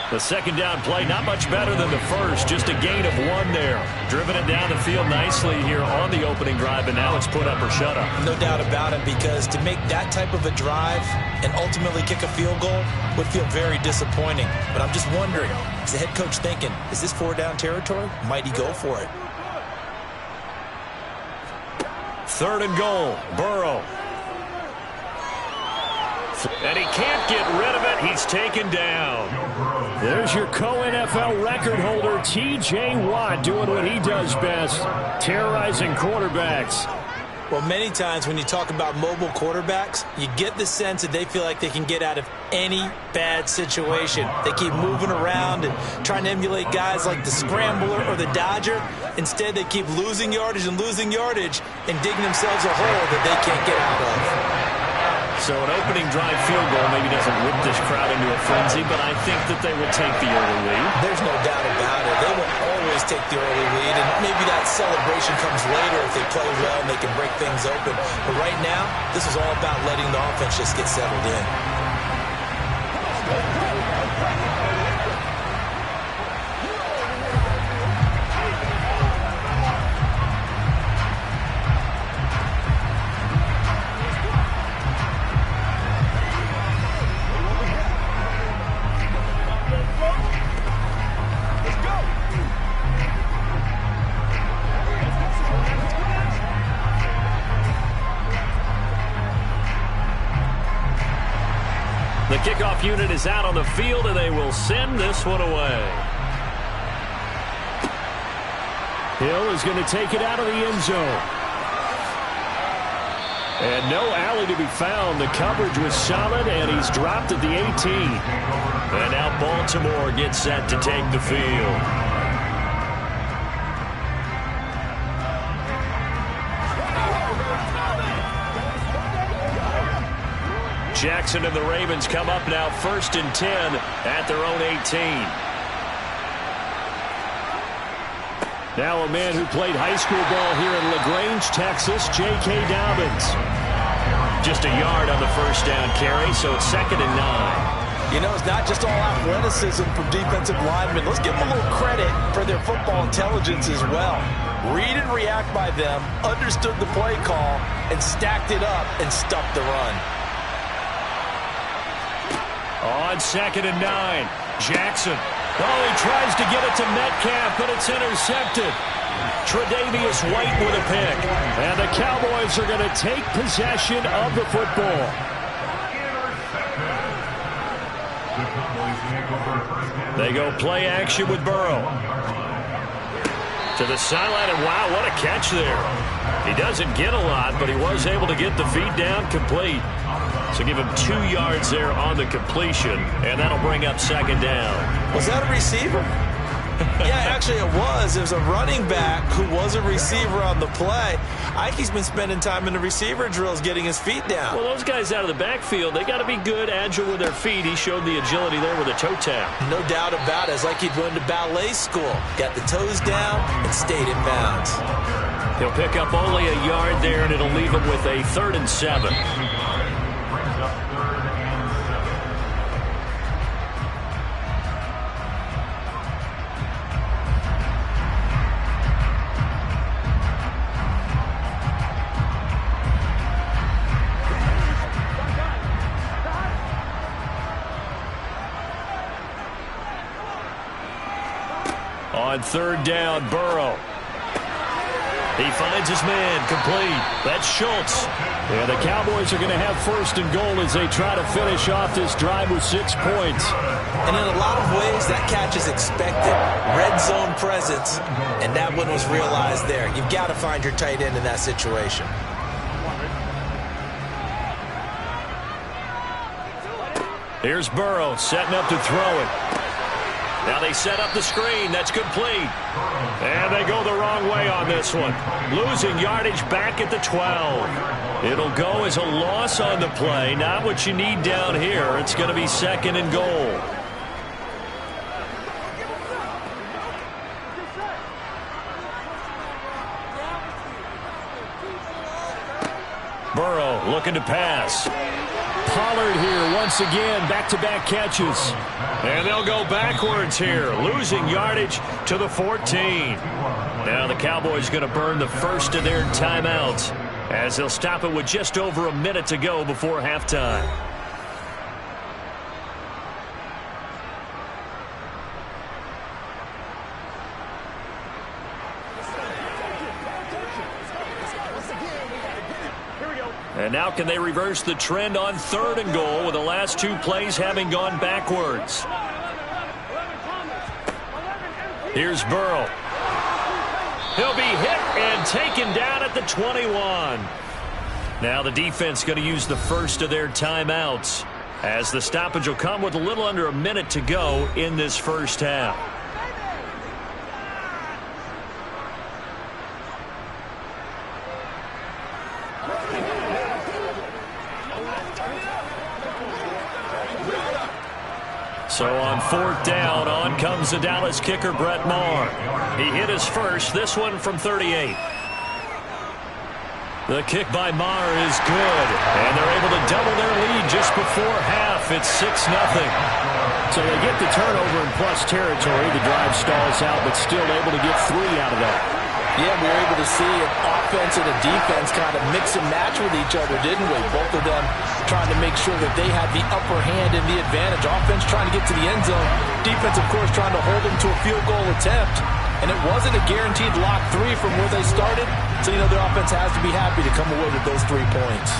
The 2nd down play, not much better than the first, just a gain of 1 there. Driven it down the field nicely here on the opening drive, and now it's put up or shut up. No doubt about it, because to make that type of a drive and ultimately kick a field goal would feel very disappointing. But I'm just wondering, is the head coach thinking, is this 4-down territory? Might he go for it? 3rd and goal, Burrow. And he can't get rid of it. He's taken down. There's your co-NFL record holder, T.J. Watt, doing what he does best, terrorizing quarterbacks. Well, many times when you talk about mobile quarterbacks, you get the sense that they feel like they can get out of any bad situation. They keep moving around and trying to emulate guys like the Scrambler or the Dodger. Instead, they keep losing yardage and digging themselves a hole that they can't get out of. So an opening drive field goal maybe doesn't whip this crowd into a frenzy, but I think that they will take the early lead. There's no doubt about it. They will always take the early lead, and maybe that celebration comes later if they play well and they can break things open. But right now, this is all about letting the offense just get settled in. The kickoff unit is out on the field, and they will send this one away. Hill is going to take it out of the end zone. And no alley to be found. The coverage was solid, and he's dropped at the 18. And now Baltimore gets set to take the field. Jackson and the Ravens come up now 1st and 10 at their own 18. Now a man who played high school ball here in LaGrange, Texas, J.K. Dobbins. Just a yard on the 1st down carry, so it's 2nd and 9. You know, it's not just all athleticism from defensive linemen. Let's give them a little credit for their football intelligence as well. Read and react by them, understood the play call, and stacked it up and stuffed the run. On 2nd and 9, Jackson. Oh, he tries to get it to Metcalf, but it's intercepted. Tre'Davious White with a pick. And the Cowboys are going to take possession of the football. They go play action with Burrow. To the sideline, and wow, what a catch there. He doesn't get a lot, but he was able to get the feet down complete. So give him 2 yards there on the completion, and that'll bring up 2nd down. Was that a receiver? Yeah, actually it was. It was a running back who was a receiver on the play. Ike's been spending time in the receiver drills getting his feet down. Well, those guys out of the backfield, they got to be good, agile with their feet. He showed the agility there with a toe tap. No doubt about it. It's like he'd went to ballet school. Got the toes down and stayed in bounds. He'll pick up only a yard there, and it'll leave him with a 3rd and 7. On 3rd down, Burrow. He finds his man, complete. That's Schultz. Yeah, the Cowboys are going to have 1st and goal as they try to finish off this drive with 6 points. And in a lot of ways, that catch is expected. Red zone presence, and that one was realized there. You've got to find your tight end in that situation. Here's Burrow setting up to throw it. Now they set up the screen. That's complete. And they go the wrong way on this one. Losing yardage back at the 12. It'll go as a loss on the play. Not what you need down here. It's going to be second and goal. Burrow looking to pass. Pollard here once again, back-to-back catches. And they'll go backwards here, losing yardage to the 14. Now the Cowboys going to burn the first of their timeouts as they'll stop it with just over a minute to go before halftime. And now can they reverse the trend on third and goal with the last two plays having gone backwards? Here's Burrow. He'll be hit and taken down at the 21. Now the defense going to use the first of their timeouts as the stoppage will come with a little under a minute to go in this first half. So on fourth down, on comes the Dallas kicker, Brett Maher. He hit his first, this one from 38. The kick by Maher is good, and they're able to double their lead just before half. It's 6-0. So they get the turnover in plus territory. The drive stalls out, but still able to get 3 out of that. Yeah, we were able to see an offense and a defense kind of mix and match with each other, didn't we? Both of them trying to make sure that they had the upper hand and the advantage. Offense trying to get to the end zone. Defense, of course, trying to hold them to a field goal attempt. And it wasn't a guaranteed lock 3 from where they started. So, you know, their offense has to be happy to come away with those 3 points.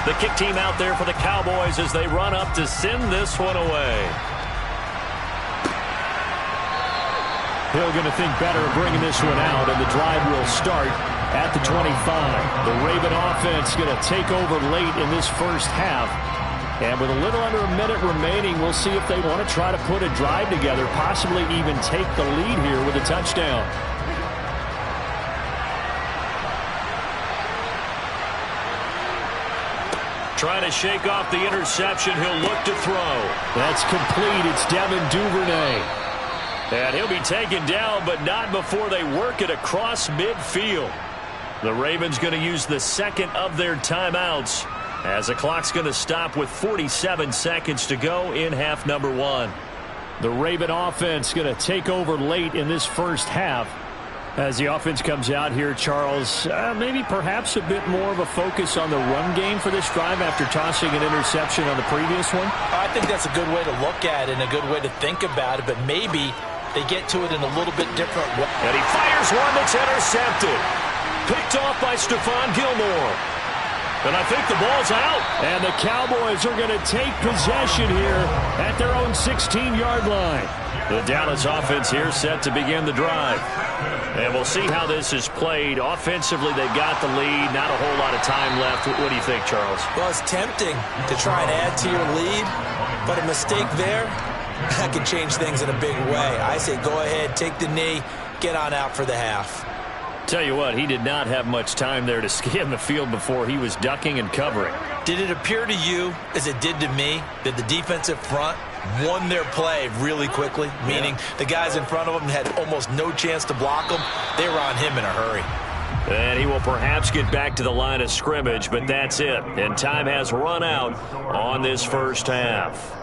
The kick team out there for the Cowboys as they run up to send this one away. Hill going to think better of bringing this one out, and the drive will start at the 25. The Raven offense going to take over late in this first half. And with a little under a minute remaining, we'll see if they want to try to put a drive together, possibly even take the lead here with a touchdown. Trying to shake off the interception. He'll look to throw. That's complete. It's Devin Duvernay. And he'll be taken down, but not before they work it across midfield. The Ravens going to use the second of their timeouts as the clock's going to stop with 47 seconds to go in half number 1. The Raven offense going to take over late in this first half. As the offense comes out here, Charles, maybe perhaps a bit more of a focus on the run game for this drive after tossing an interception on the previous one? I think that's a good way to look at it and a good way to think about it, but maybe they get to it in a little bit different way. And he fires one that's intercepted. Picked off by Stephon Gilmore. And I think the ball's out. And the Cowboys are going to take possession here at their own 16-yard line. The Dallas offense here set to begin the drive. And we'll see how this is played. Offensively, they've got the lead. Not a whole lot of time left. What do you think, Charles? Well, it's tempting to try and add to your lead, but a mistake there, that can change things in a big way. I say go ahead, take the knee, get on out for the half. Tell you what, he did not have much time there to scan the field before he was ducking and covering. Did it appear to you, as it did to me, that the defensive front won their play really quickly? Meaning the guys in front of them had almost no chance to block them. They were on him in a hurry. And he will perhaps get back to the line of scrimmage, but that's it. And time has run out on this first half.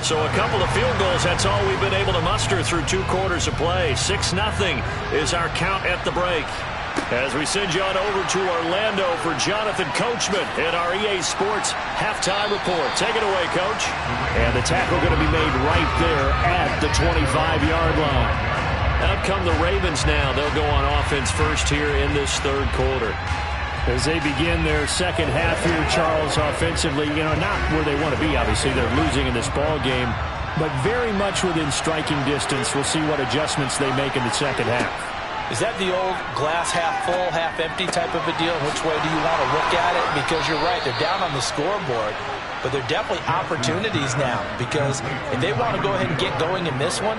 So a couple of field goals, that's all we've been able to muster through 2 quarters of play. 6-0 is our count at the break. As we send you on over to Orlando for Jonathan Coachman in our EA Sports halftime report. Take it away, Coach. And the tackle going to be made right there at the 25-yard line. Out come the Ravens now. They'll go on offense first here in this third quarter. As they begin their second half here, Charles, offensively, not where they want to be, obviously. They're losing in this ball game, but very much within striking distance. We'll see what adjustments they make in the second half. Is that the old glass half full, half empty type of a deal? Which way do you want to look at it? Because you're right, they're down on the scoreboard, but they're definitely opportunities now, because if they want to go ahead and get going in this one,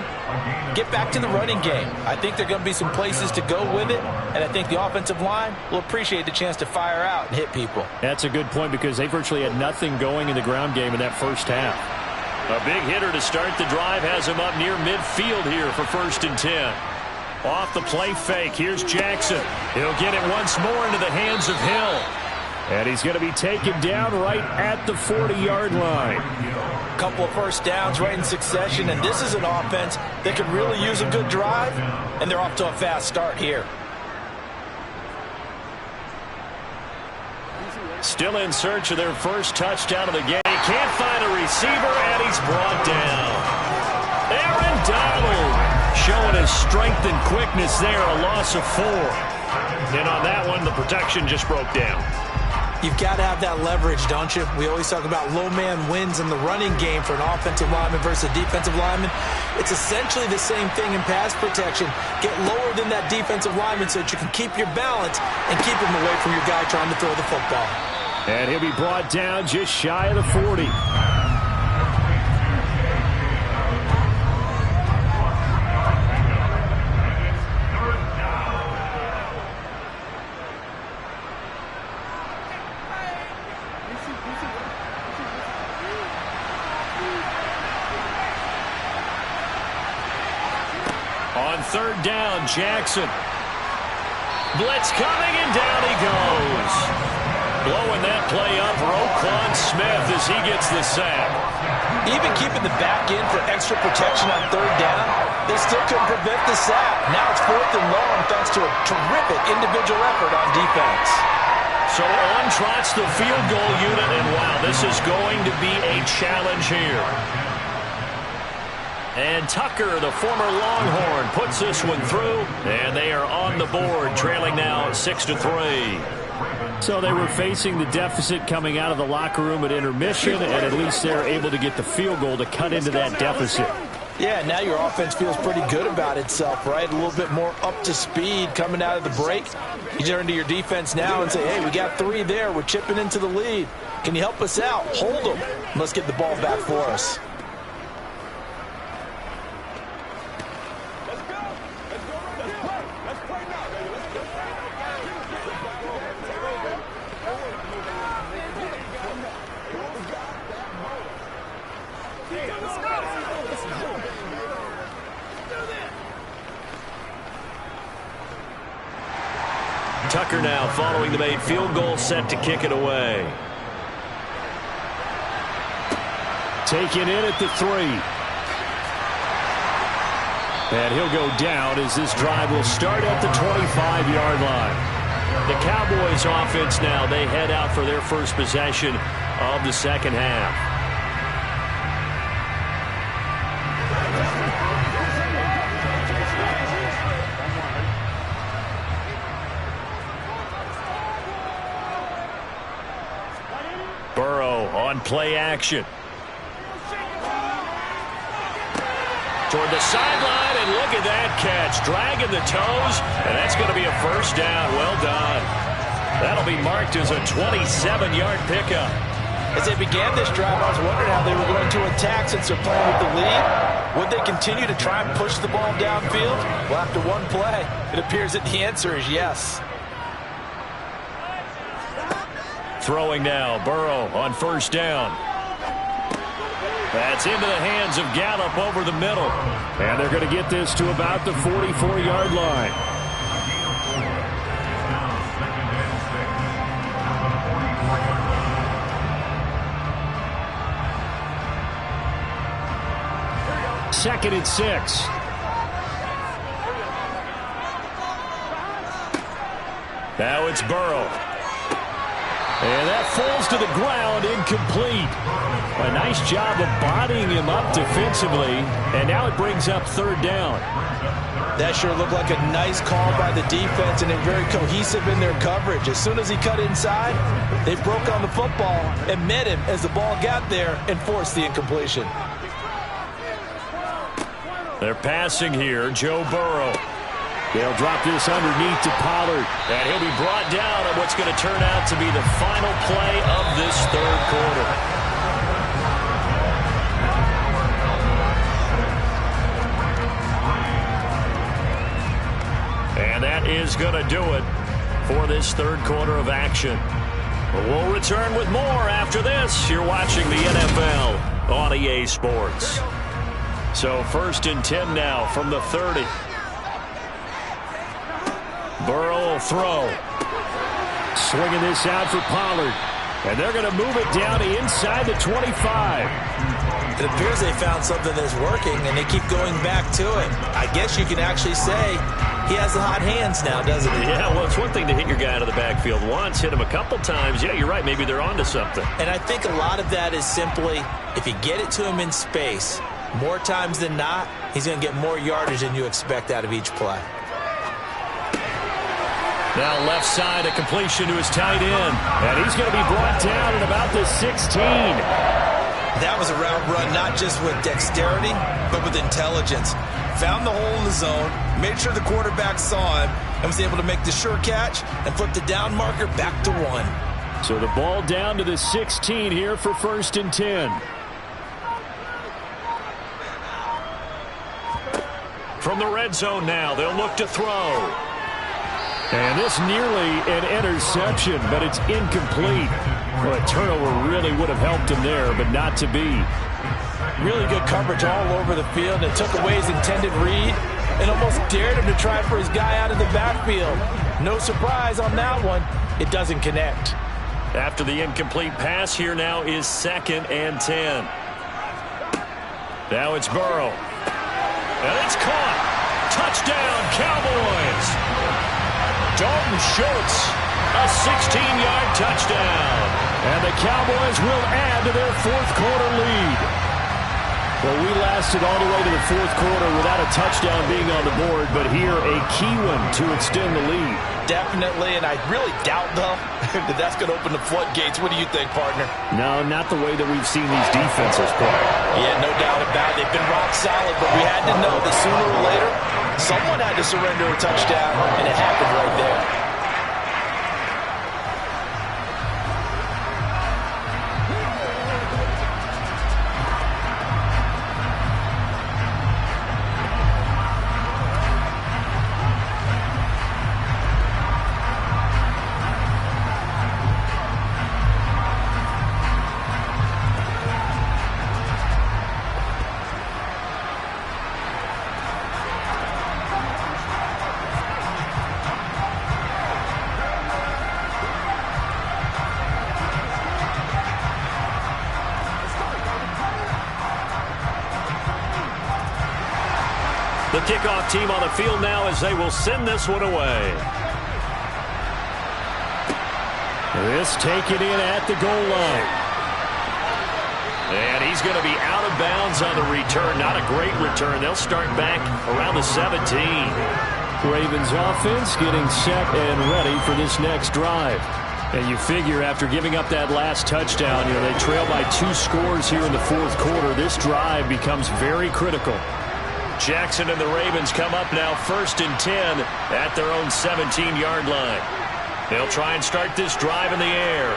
get back to the running game. I think there are going to be some places to go with it, and I think the offensive line will appreciate the chance to fire out and hit people. That's a good point, because they virtually had nothing going in the ground game in that first half. A big hitter to start the drive has him up near midfield here for 1st and 10. Off the play fake, here's Jackson. He'll get it once more into the hands of Hill. And he's going to be taken down right at the 40-yard line. A couple of first downs right in succession, and this is an offense that could really use a good drive, and they're off to a fast start here. Still in search of their first touchdown of the game. He can't find a receiver, and he's brought down. Aaron Donald showing his strength and quickness there, a loss of 4. And on that one, the protection just broke down. You've got to have that leverage, don't you? We always talk about low man wins in the running game for an offensive lineman versus a defensive lineman. It's essentially the same thing in pass protection. Get lower than that defensive lineman so that you can keep your balance and keep him away from your guy trying to throw the football. And he'll be brought down just shy of the 40. On 3rd down, Jackson. Blitz coming, and down he goes. Blowing that play up, Roquan Smith as he gets the sack. Even keeping the back in for extra protection on 3rd down, they still couldn't prevent the sack. Now it's 4th and long thanks to a terrific individual effort on defense. So on trots the field goal unit, and wow, this is going to be a challenge here. And Tucker, the former Longhorn, puts this one through, and they are on the board, trailing now 6-3. So they were facing the deficit coming out of the locker room at intermission, and at least they're able to get the field goal to cut into that deficit. Yeah, now your offense feels pretty good about itself, right? A little bit more up to speed coming out of the break. You turn to your defense now and say, hey, we got 3 there. We're chipping into the lead. Can you help us out? Hold them. Let's get the ball back for us. Tucker now following the made field goal, set to kick it away. Taken in at the 3. And he'll go down as this drive will start at the 25-yard line. The Cowboys offense now, they head out for their first possession of the second half. Burrow on play action. Toward the sideline, and look at that catch. Dragging the toes, and that's going to be a first down. Well done. That'll be marked as a 27-yard pickup. As they began this drive, I was wondering how they were going to attack since they're playing with the lead. Would they continue to try and push the ball downfield? Well, after one play, it appears that the answer is yes. Throwing now, Burrow on first down. That's into the hands of Gallup over the middle. And they're going to get this to about the 44-yard line. Second and 6. Now it's Burrow. And that falls to the ground, incomplete. A nice job of bodying him up defensively, and now it brings up third down. That sure looked like a nice call by the defense, and they're very cohesive in their coverage. As soon as he cut inside, they broke on the football and met him as the ball got there and forced the incompletion. They're passing here, Joe Burrow. They'll drop this underneath to Pollard. And he'll be brought down on what's going to turn out to be the final play of this third quarter. And that is going to do it for this third quarter of action. We'll return with more after this. You're watching the NFL on EA Sports. So 1st and 10 now from the 30. Burrow will throw. Swinging this out for Pollard. And they're going to move it down to inside the 25. It appears they found something that's working, and they keep going back to it. I guess you can actually say he has the hot hands now, doesn't he? Yeah, well, it's one thing to hit your guy out of the backfield once, hit him a couple times. Yeah, you're right. Maybe they're onto something. And I think a lot of that is simply if you get it to him in space, more times than not, he's going to get more yardage than you expect out of each play. Now left side, a completion to his tight end. And he's going to be brought down at about the 16. That was a route run not just with dexterity, but with intelligence. Found the hole in the zone, made sure the quarterback saw him, and was able to make the sure catch and flip the down marker back to 1. So the ball down to the 16 here for 1st and 10. From the red zone now, they'll look to throw. And this nearly an interception, but it's incomplete. Well, a turnover really would have helped him there, but not to be. Really good coverage all over the field, and took away his intended read and almost dared him to try for his guy out of the backfield. No surprise on that one. It doesn't connect. After the incomplete pass, here now is 2nd and 10. Now it's Burrow. And it's caught. Touchdown, Cowboys. Dalton Schultz, a 16-yard touchdown. And the Cowboys will add to their fourth quarter lead. Well, we lasted all the way to the fourth quarter without a touchdown being on the board, but here a key one to extend the lead. Definitely, and I really doubt, though, that that's going to open the floodgates. What do you think, partner? No, not the way that we've seen these defenses play. Yeah, no doubt about it. They've been rock solid, but we had to know that sooner or later, someone had to surrender a touchdown, and it happened right there. The kickoff team on the field now as they will send this one away. This taken in at the goal line. And he's going to be out of bounds on the return. Not a great return. They'll start back around the 17. Ravens offense getting set and ready for this next drive. And you figure after giving up that last touchdown, they trail by 2 scores here in the fourth quarter. This drive becomes very critical. Jackson and the Ravens come up now 1st and 10 at their own 17-yard line. They'll try and start this drive in the air.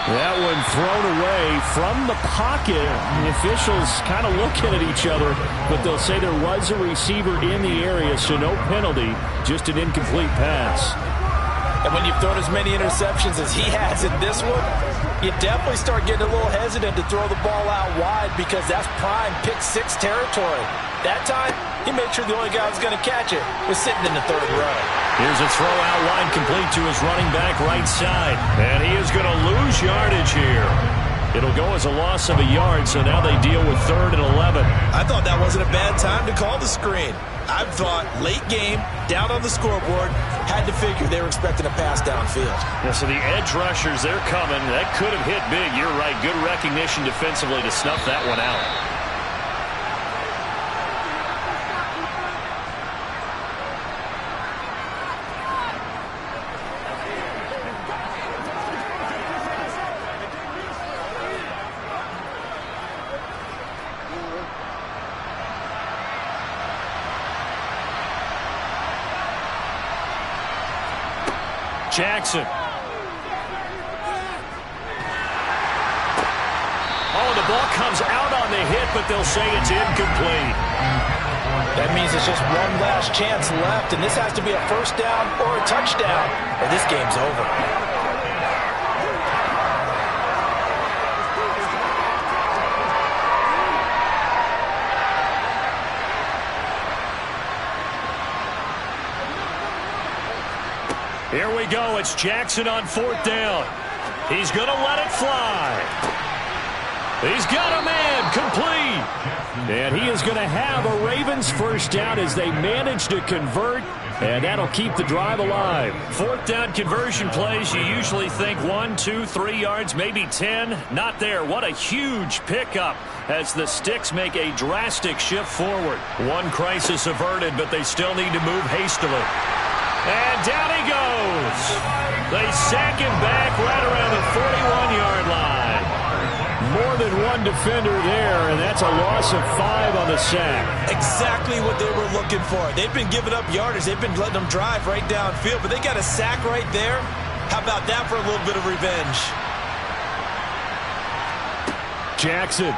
That one thrown away from the pocket. The officials kind of looking at each other, but they'll say there was a receiver in the area, so no penalty, just an incomplete pass. And when you've thrown as many interceptions as he has in this one, you definitely start getting a little hesitant to throw the ball out wide because that's prime pick 6 territory. That time, he made sure the only guy who was going to catch it was sitting in the third row. Here's a throw out wide complete to his running back right side. And he is going to lose yardage here. It'll go as a loss of a yard, so now they deal with 3rd and 11. I thought that wasn't a bad time to call the screen. I thought late game, down on the scoreboard, had to figure they were expecting a pass downfield. Yeah, so the edge rushers, they're coming. That could have hit big. You're right. Good recognition defensively to snuff that one out. Jackson. Oh, the ball comes out on the hit, but they'll say it's incomplete. That means it's just one last chance left, and this has to be a first down or a touchdown, or this game's over. Here we go. It's Jackson on 4th down. He's going to let it fly. He's got a man complete. And he is going to have a Ravens first down as they manage to convert, and that'll keep the drive alive. 4th down conversion plays, you usually think 1, 2, 3 yards, maybe 10. Not there. What a huge pickup as the Sticks make a drastic shift forward. One crisis averted, but they still need to move hastily. And down he goes. They sack him back right around the 41-yard line. More than one defender there, and that's a loss of 5 on the sack. Exactly what they were looking for. They've been giving up yardage. They've been letting them drive right downfield, but they got a sack right there. How about that for a little bit of revenge? Jackson.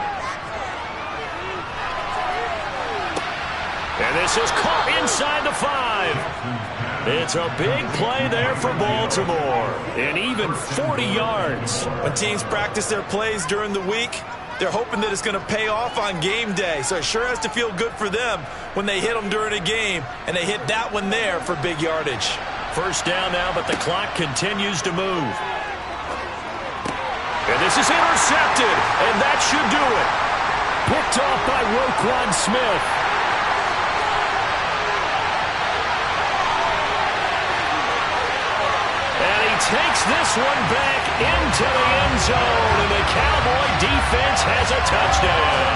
And this is caught inside the 5. It's a big play there for Baltimore. And even 40 yards. When teams practice their plays during the week, they're hoping that it's going to pay off on game day. So it sure has to feel good for them when they hit them during a game, and they hit that one there for big yardage. First down now, but the clock continues to move. And this is intercepted, and that should do it. Picked off by Roquan Smith. Takes this one back into the end zone, and the Cowboy defense has a touchdown.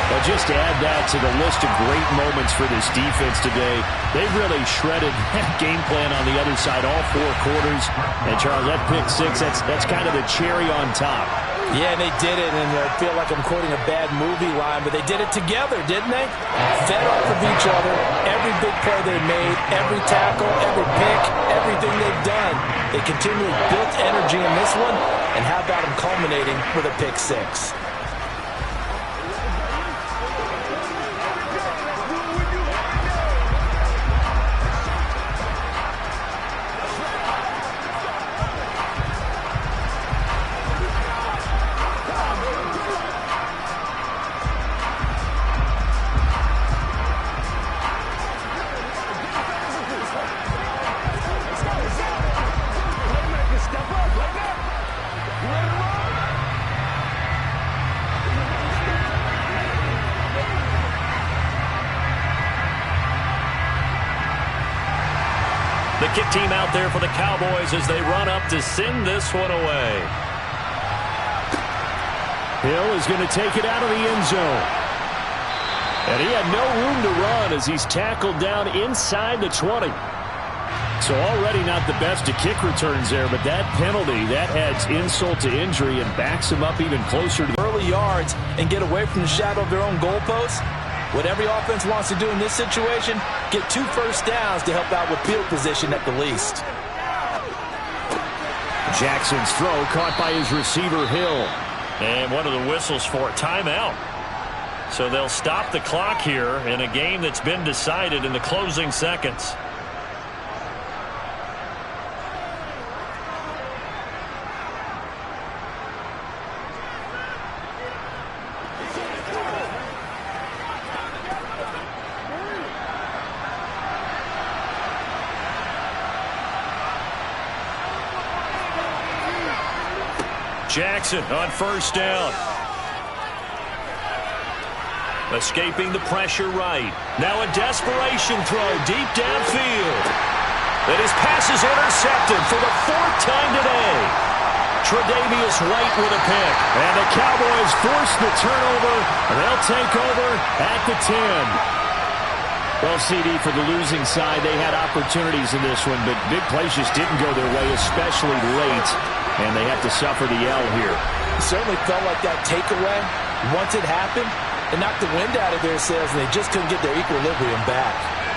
Well, just to add that to the list of great moments for this defense today, they really shredded that game plan on the other side all 4 quarters. And, Charles, that pick 6, that's kind of the cherry on top. Yeah, and they did it, and I feel like I'm quoting a bad movie line, but they did it together, didn't they? Fed off of each other, every big play they made, every tackle, every pick, everything they've done. They continually built energy in this one, and how about them culminating with a pick 6? The kick team out there for the Cowboys as they run up to send this one away. Hill is going to take it out of the end zone. And he had no room to run as he's tackled down inside the 20. So already not the best of kick returns there, but that penalty, that adds insult to injury and backs him up even closer to the early yards and get away from the shadow of their own goalposts. What every offense wants to do in this situation, get 2 first downs to help out with field position at the least. Jackson's throw caught by his receiver, Hill. And one of the whistles for a timeout. So they'll stop the clock here in a game that's been decided in the closing seconds. Jackson on first down. Escaping the pressure right. Now a desperation throw deep downfield. And his pass is intercepted for the 4th time today. Tre'Davious White with a pick. And the Cowboys force the turnover. They'll take over at the 10. Well, CD, for the losing side, they had opportunities in this one, but big plays just didn't go their way, especially late, and they have to suffer the L here. It certainly felt like that takeaway, once it happened, it knocked the wind out of their sails, and they just couldn't get their equilibrium back.